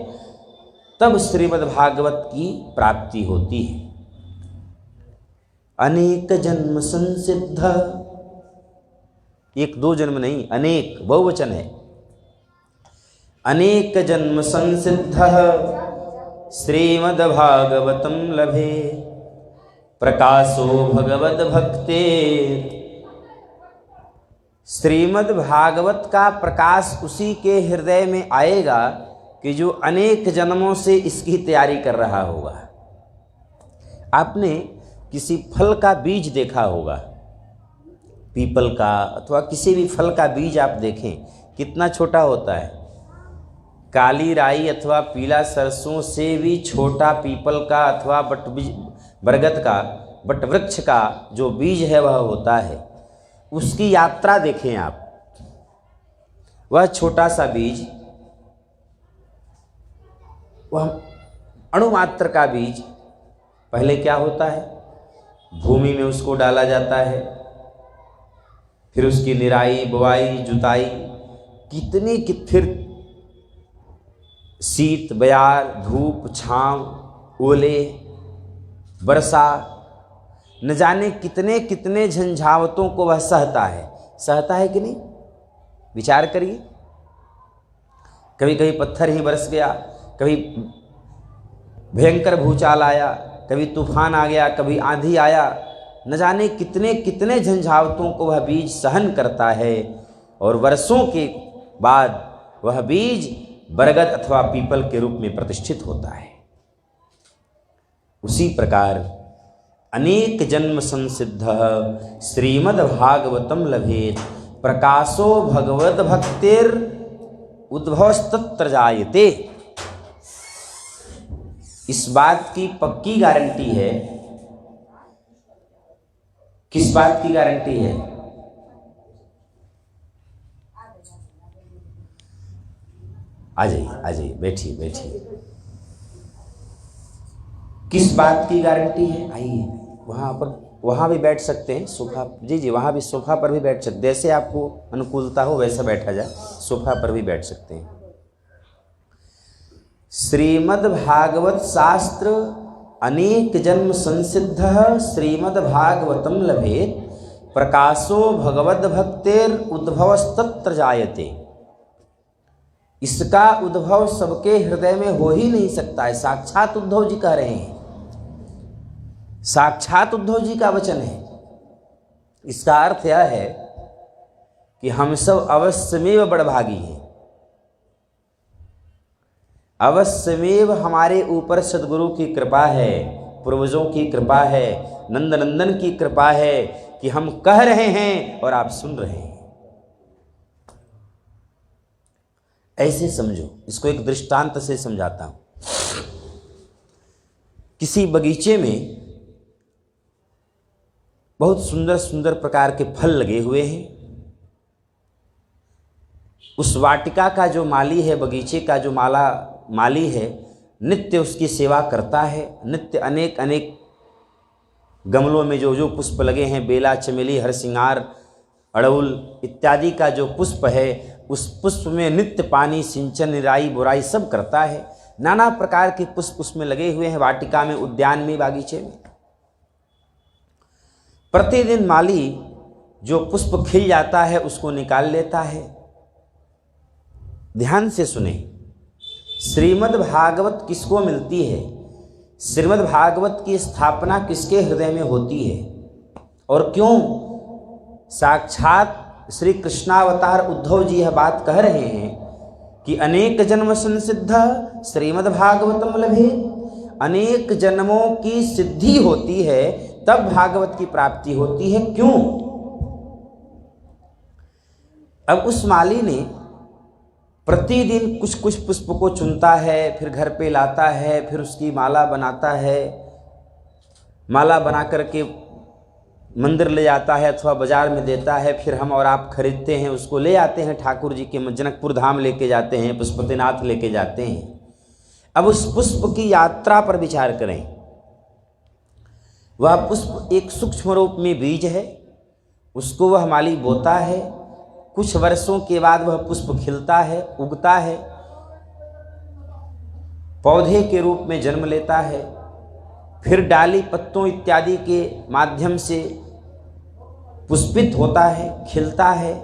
तब श्रीमद् भागवत की प्राप्ति होती है। अनेक जन्म संसिद्ध, 1-2 जन्म नहीं, अनेक बहुवचन है। अनेक जन्म संसिद्ध श्रीमद् भागवतम लभे प्रकाशो भगवद भक्ते। श्रीमद् भागवत का प्रकाश उसी के हृदय में आएगा कि जो अनेक जन्मों से इसकी तैयारी कर रहा होगा। आपने किसी फल का बीज देखा होगा, पीपल का अथवा किसी भी फल का बीज आप देखें कितना छोटा होता है। काली राई अथवा पीला सरसों से भी छोटा पीपल का अथवा बरगद का, बट वृक्ष का जो बीज है वह होता है। उसकी यात्रा देखें आप, वह छोटा सा बीज, वह अणुमात्र का बीज, पहले क्या होता है? भूमि में उसको डाला जाता है, फिर उसकी निराई, बुआई, जुताई, फिर शीत, बयार, धूप, छांव, ओले, वर्षा, न जाने कितने कितने झंझावतों को वह सहता है कि नहीं? विचार करिए। कभी कभी पत्थर ही बरस गया, कभी भयंकर भूचाल आया, कभी तूफान आ गया, कभी आंधी आया, न जाने कितने कितने झंझावतों को वह बीज सहन करता है, और वर्षों के बाद वह बीज बरगद अथवा पीपल के रूप में प्रतिष्ठित होता है। उसी प्रकार अनेक जन्म संसिद्ध श्रीमद् भागवतम लभेत प्रकाशो भगवद भक्तिर उद्भवस्तत्र जायते। इस बात की पक्की गारंटी है। किस बात की गारंटी है? आ जाइए, बैठिए। किस बात की गारंटी है? आइए, वहाँ भी बैठ सकते हैं, सोफा, जी, वहाँ भी सोफा पर भी बैठ सकते हैं। जैसे आपको अनुकूलता हो वैसा बैठा जाए, सोफा पर भी बैठ सकते हैं। श्रीमद् भागवत शास्त्र अनेक जन्म संसिद्ध श्रीमद् भागवतम लभेत प्रकाशो भगवद भक्तेर उद्भवस्तत्र जायते। इसका उद्भव सबके हृदय में हो ही नहीं सकता है। साक्षात उद्धव जी कह रहे हैं, साक्षात उद्धव जी का वचन है। इसका अर्थ यह है कि हम सब अवश्यमेव बड़भागी हैं। अवश्यमेव हमारे ऊपर सद्गुरु की कृपा है, पूर्वजों की कृपा है, नंदनंदन की कृपा है कि हम कह रहे हैं और आप सुन रहे हैं। ऐसे समझो, इसको एक दृष्टांत से समझाता हूं। किसी बगीचे में बहुत सुंदर सुंदर प्रकार के फल लगे हुए हैं। उस वाटिका का जो माली है, बगीचे का जो माली है, नित्य उसकी सेवा करता है। नित्य अनेक अनेक गमलों में जो जो पुष्प लगे हैं, बेला, चमेली, हरसिंगार, अड़उल इत्यादि का जो पुष्प है, उस पुष्प में नित्य पानी, सिंचन, निराई, बुराई सब करता है। नाना प्रकार के पुष्प उसमें लगे हुए हैं, वाटिका में, उद्यान में, बागीचे में। प्रतिदिन माली जो पुष्प खिल जाता है उसको निकाल लेता है। ध्यान से सुने, श्रीमद् भागवत किसको मिलती है, श्रीमद् भागवत की स्थापना किसके हृदय में होती है और क्यों? साक्षात श्री कृष्णावतार उद्धव जी यह बात कह रहे हैं कि अनेक जन्म संसिद्ध श्रीमद् भागवतम लभेत। अनेक जन्मों की सिद्धि होती है तब भागवत की प्राप्ति होती है। क्यों? अब उस माली ने प्रतिदिन कुछ कुछ पुष्प को चुनता है, फिर घर पे लाता है, फिर उसकी माला बनाता है, माला बना करके मंदिर ले जाता है अथवा बाजार में देता है, फिर हम और आप खरीदते हैं, उसको ले आते हैं ठाकुर जी के जनकपुर धाम लेके जाते हैं, पशुपतिनाथ लेके जाते हैं। अब उस पुष्प की यात्रा पर विचार करें। वह पुष्प एक सूक्ष्म रूप में बीज है, उसको वह माली बोता है, कुछ वर्षों के बाद वह पुष्प खिलता है, उगता है, पौधे के रूप में जन्म लेता है, फिर डाली पत्तों इत्यादि के माध्यम से पुष्पित होता है, खिलता है।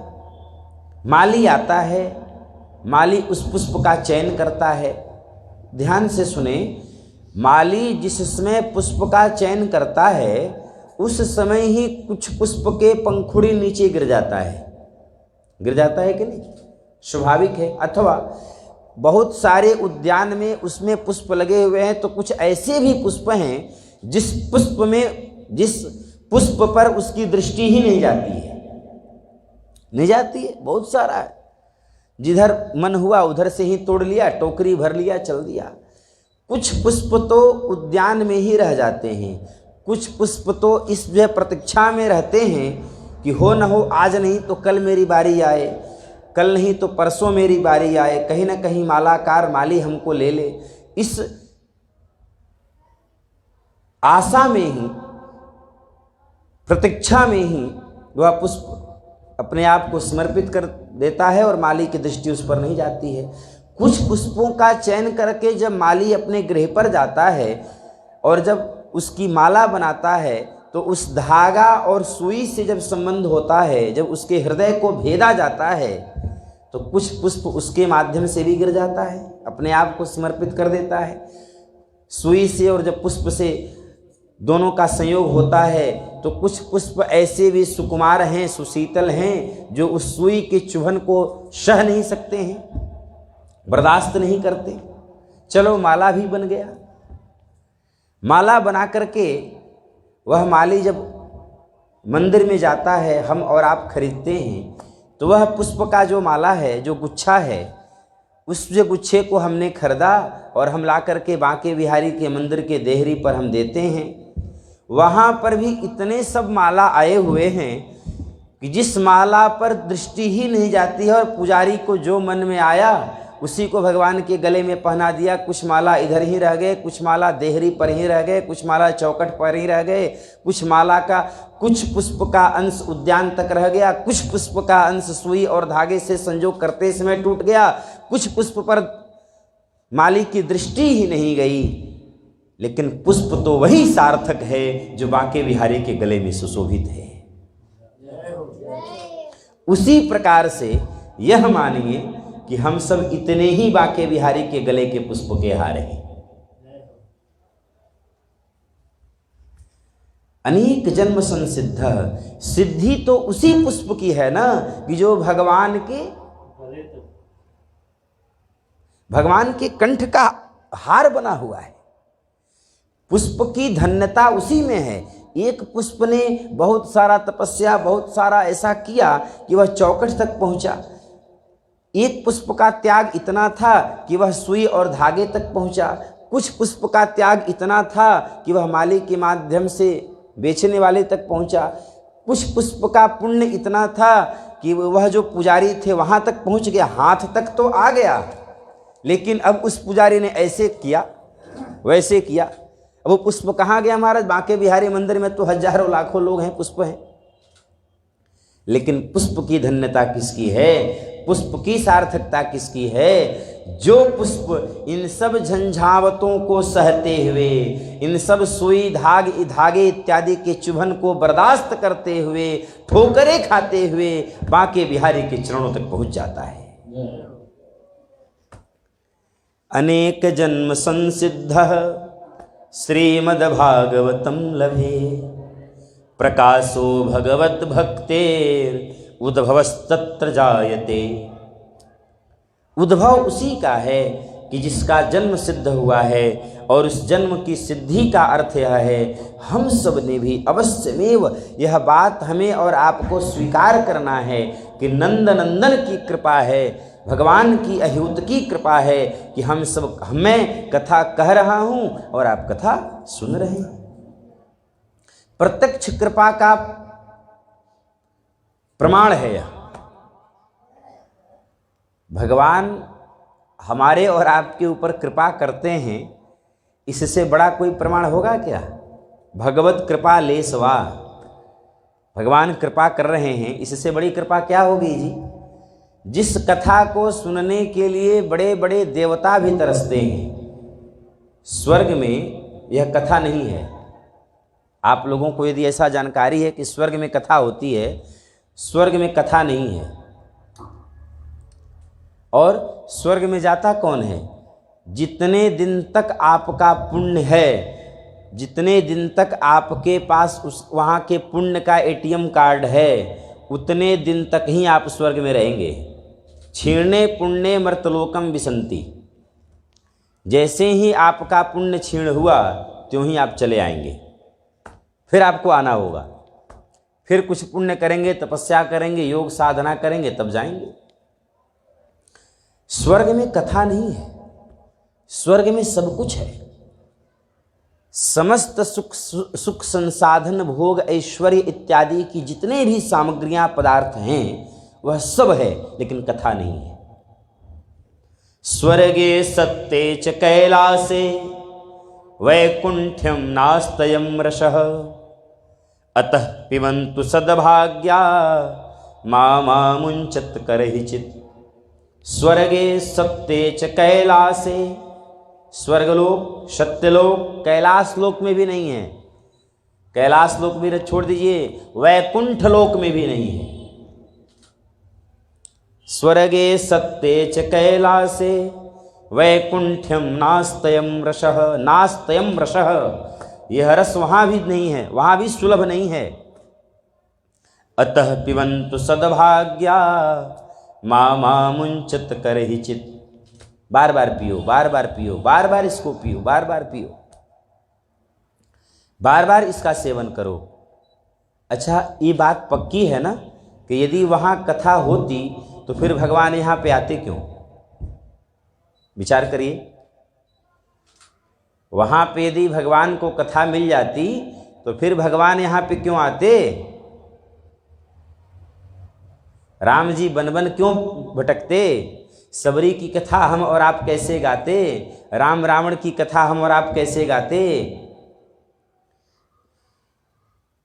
माली आता है, माली उस पुष्प का चयन करता है। ध्यान से सुने, माली जिस समय पुष्प का चयन करता है उस समय ही कुछ पुष्प के पंखुड़ी नीचे गिर जाता है। गिर जाता है कि नहीं? स्वाभाविक है। अथवा बहुत सारे उद्यान में उसमें पुष्प लगे हुए हैं तो कुछ ऐसे भी पुष्प हैं जिस पुष्प पर उसकी दृष्टि ही नहीं जाती है, नहीं जाती है। बहुत सारा है, जिधर मन हुआ उधर से ही तोड़ लिया, टोकरी भर लिया, चल दिया। कुछ पुष्प तो उद्यान में ही रह जाते हैं, कुछ पुष्प तो इस प्रतीक्षा में रहते हैं कि हो न हो आज नहीं तो कल मेरी बारी आए, कल नहीं तो परसों मेरी बारी आए, कहीं ना कहीं मालाकार माली हमको ले ले। इस आशा में ही, प्रतीक्षा में ही वह पुष्प अपने आप को समर्पित कर देता है और माली की दृष्टि उस पर नहीं जाती है। कुछ पुष्पों का चयन करके जब माली अपने गृह पर जाता है और जब उसकी माला बनाता है तो उस धागा और सुई से जब संबंध होता है, जब उसके हृदय को भेदा जाता है तो कुछ पुष्प उसके माध्यम से भी गिर जाता है, अपने आप को समर्पित कर देता है। सुई से और जब पुष्प से दोनों का संयोग होता है तो कुछ पुष्प ऐसे भी सुकुमार हैं, सुशीतल हैं, जो उस सुई के चुभन को सह नहीं सकते हैं, बर्दाश्त नहीं करते। चलो माला भी बन गया। माला बना करके वह माली जब मंदिर में जाता है, हम और आप खरीदते हैं, तो वह पुष्प का जो माला है, जो गुच्छा है, उस जो गुच्छे को हमने खरीदा और हम ला करके बांके बिहारी के मंदिर के देहरी पर हम देते हैं। वहाँ पर भी इतने सब माला आए हुए हैं कि जिस माला पर दृष्टि ही नहीं जाती है और पुजारी को जो मन में आया उसी को भगवान के गले में पहना दिया। कुछ माला इधर ही रह गए, कुछ माला देहरी पर ही रह गए, कुछ माला चौकट पर ही रह गए, कुछ माला का कुछ पुष्प का अंश उद्यान तक रह गया, कुछ पुष्प का अंश सुई और धागे से संजोग करते समय टूट गया, कुछ पुष्प पर माली की दृष्टि ही नहीं गई। लेकिन पुष्प तो वही सार्थक है जो बांके बिहारी के गले में सुशोभित है। उसी प्रकार से यह मानिए कि हम सब इतने ही बांके बिहारी के गले के पुष्प के हार हैं। अनेक जन्म संसिद्ध, सिद्धि तो उसी पुष्प की है ना कि जो भगवान के कंठ का हार बना हुआ है। पुष्प की धन्यता उसी में है। एक पुष्प ने बहुत सारा तपस्या, बहुत सारा ऐसा किया कि वह चौखट तक पहुंचा। एक पुष्प का त्याग इतना था कि वह सुई और धागे तक पहुंचा। कुछ पुष्प का त्याग इतना था कि वह माली के माध्यम से बेचने वाले तक पहुंचा। कुछ पुष्प का पुण्य इतना था कि वह जो पुजारी थे वहां तक पहुंच गया, हाथ तक तो आ गया। लेकिन अब उस पुजारी ने ऐसे किया, वैसे किया। अब वो पुष्प कहाँ गया महाराज? बांके बिहारी मंदिर में तो हजारों लाखों लोग हैं, पुष्प हैं। लेकिन पुष्प की धन्यता किसकी है? पुष्प की सार्थकता किसकी है? जो पुष्प इन सब झंझावतों को सहते हुए, इन सब सुई धागे इत्यादि के चुभन को बर्दाश्त करते हुए, ठोकरें खाते हुए बांके बिहारी के चरणों तक पहुंच जाता है। अनेक जन्म संसिद्ध श्रीमद्भागवतं लभे, प्रकाशो भगवत भक्तेर उद्भवस्तत्र जायते। उद्भव उसी का है कि जिसका जन्म सिद्ध हुआ है, और उस जन्म की सिद्धि का अर्थ यह है, हम सब ने भी अवश्यमेव यह बात हमें और आपको स्वीकार करना है कि नंदनंदन की कृपा है, भगवान की अहिउत की कृपा है कि मैं कथा कह रहा हूँ और आप कथा सुन रहे हैं। प्रत्यक्ष कृपा का प्रमाण है यह। भगवान हमारे और आपके ऊपर कृपा करते हैं, इससे बड़ा कोई प्रमाण होगा क्या? भगवत कृपा लेसवा, भगवान कृपा कर रहे हैं, इससे बड़ी कृपा क्या होगी जी? जिस कथा को सुनने के लिए बड़े बड़े देवता भी तरसते हैं, स्वर्ग में यह कथा नहीं है। आप लोगों को यदि ऐसा जानकारी है कि स्वर्ग में कथा होती है, स्वर्ग में कथा नहीं है। और स्वर्ग में जाता कौन है? जितने दिन तक आपका पुण्य है, जितने दिन तक आपके पास वहाँ के पुण्य का एटीएम कार्ड है, उतने दिन तक ही आप स्वर्ग में रहेंगे। क्षीणे पुण्य मर्तलोकम विसंति, जैसे ही आपका पुण्य क्षीण हुआ त्यों ही आप चले आएंगे। फिर आपको आना होगा, फिर कुछ पुण्य करेंगे, तपस्या करेंगे, योग साधना करेंगे, तब जाएंगे। स्वर्ग में कथा नहीं है, स्वर्ग में सब कुछ है। समस्त सुख संसाधन भोग ऐश्वर्य इत्यादि की जितने भी सामग्रियां पदार्थ हैं वह सब है, लेकिन कथा नहीं है। स्वर्गे सत्ते च कैलासे वैकुंठ्यम नास्तयं रसः, अतः पिबन्तु सद्भाग्या मामुञ्चत् करहिचित्। स्वर्गे सत्ते च कैलासे, स्वर्गलोक, सत्यलोक कैलाश लोक में भी नहीं है, कैलाश लोक भी छोड़ दीजिए, वैकुंठ लोक में भी नहीं है। स्वर्गे सत्ते च कैलासे वैकुंठ्यम नास्तयं रसः, नास्तयं रसः, यह रस वहाँ भी नहीं है, वहाँ भी सुलभ नहीं है। अतः पिबन्तु सद्भाग्या मामुञ्चत् करहिचित्। बार बार पियो, बार बार पियो, बार बार इसको पियो, बार बार पियो, बार बार इसका सेवन करो। अच्छा, ये बात पक्की है ना कि यदि वहाँ कथा होती तो फिर भगवान यहाँ पे आते क्यों? विचार करिए, वहाँ पे यदि भगवान को कथा मिल जाती तो फिर भगवान यहाँ पे क्यों आते? राम जी बन बन क्यों भटकते? सबरी की कथा हम और आप कैसे गाते? राम रावण की कथा हम और आप कैसे गाते?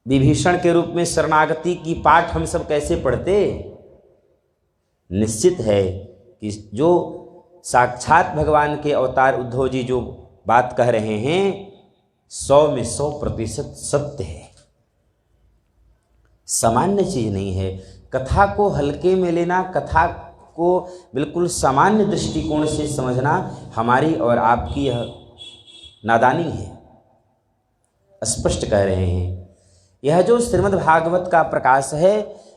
विभीषण के रूप में शरणागति की पाठ हम सब कैसे पढ़ते? निश्चित है कि जो साक्षात भगवान के अवतार उद्धव जी जो बात कह रहे हैं 100 में 100% सत्य है, सामान्य चीज नहीं है। कथा को हल्के में लेना, कथा को बिल्कुल सामान्य दृष्टिकोण से समझना हमारी और आपकी यह नादानी है। स्पष्ट कह रहे हैं, यह जो श्रीमद् भागवत का प्रकाश है,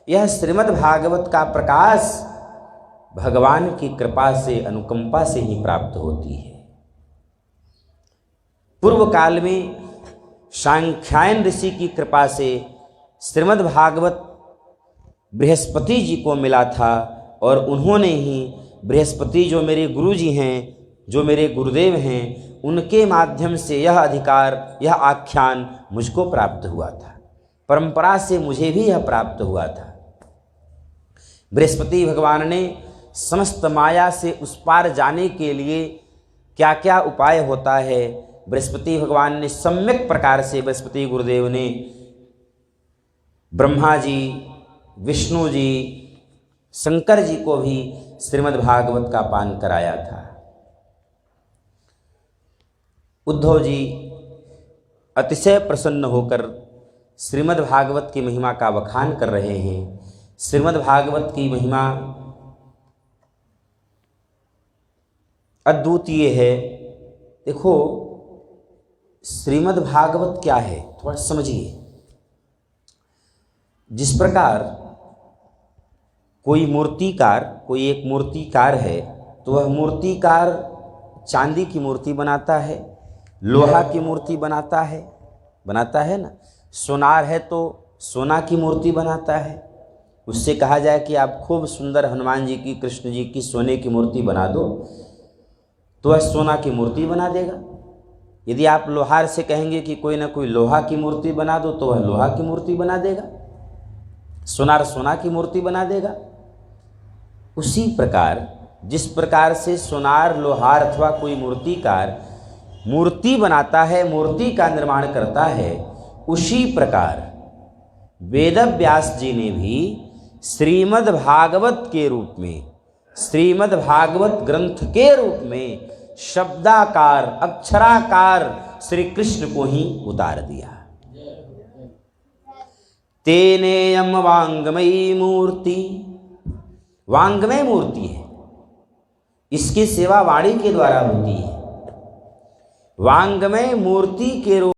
यह श्रीमद् भागवत का प्रकाश भगवान की कृपा से, अनुकंपा से ही प्राप्त होती है। पूर्व काल में सांख्यायन ऋषि की कृपा से श्रीमद् भागवत बृहस्पति जी को मिला था, और उन्होंने ही, बृहस्पति जो मेरे गुरु जी हैं, जो मेरे गुरुदेव हैं, उनके माध्यम से यह अधिकार, यह आख्यान मुझको प्राप्त हुआ था। परंपरा से मुझे भी यह प्राप्त हुआ था। बृहस्पति भगवान ने समस्त माया से उस पार जाने के लिए क्या क्या उपाय होता है, बृहस्पति भगवान ने सम्यक प्रकार से, बृहस्पति गुरुदेव ने ब्रह्मा जी, विष्णु जी, शंकर जी को भी श्रीमद् भागवत का पान कराया था। उद्धव जी अतिशय प्रसन्न होकर श्रीमद् भागवत की महिमा का बखान कर रहे हैं। श्रीमद् भागवत की महिमा अद्वितीय है। देखो, श्रीमद् भागवत क्या है थोड़ा समझिए। जिस प्रकार कोई एक मूर्तिकार है, तो वह मूर्तिकार चांदी की मूर्ति बनाता है, लोहा की मूर्ति बनाता है ना। सोनार है तो सोना की मूर्ति बनाता है। उससे कहा जाए कि आप खूब सुंदर हनुमान जी की, कृष्ण जी की सोने की मूर्ति बना दो, तो वह सोना की मूर्ति बना देगा। यदि आप लोहार से कहेंगे कि कोई ना कोई लोहा की मूर्ति बना दो, तो वह लोहा की मूर्ति बना देगा। सोनार सोना की मूर्ति बना देगा। उसी प्रकार जिस प्रकार से सोनार, लोहार अथवा कोई मूर्तिकार मूर्ति बनाता है, मूर्ति का निर्माण करता है, उसी प्रकार वेद व्यास जी ने भी श्रीमद् भागवत के रूप में, श्रीमद् भागवत ग्रंथ के रूप में शब्दाकार, अक्षराकार श्री कृष्ण को ही उतार दिया। तेनेयम वांगमयी मूर्ति, वांगमय मूर्ति है, इसकी सेवा वाणी के द्वारा होती है। वांगमय मूर्ति के रूप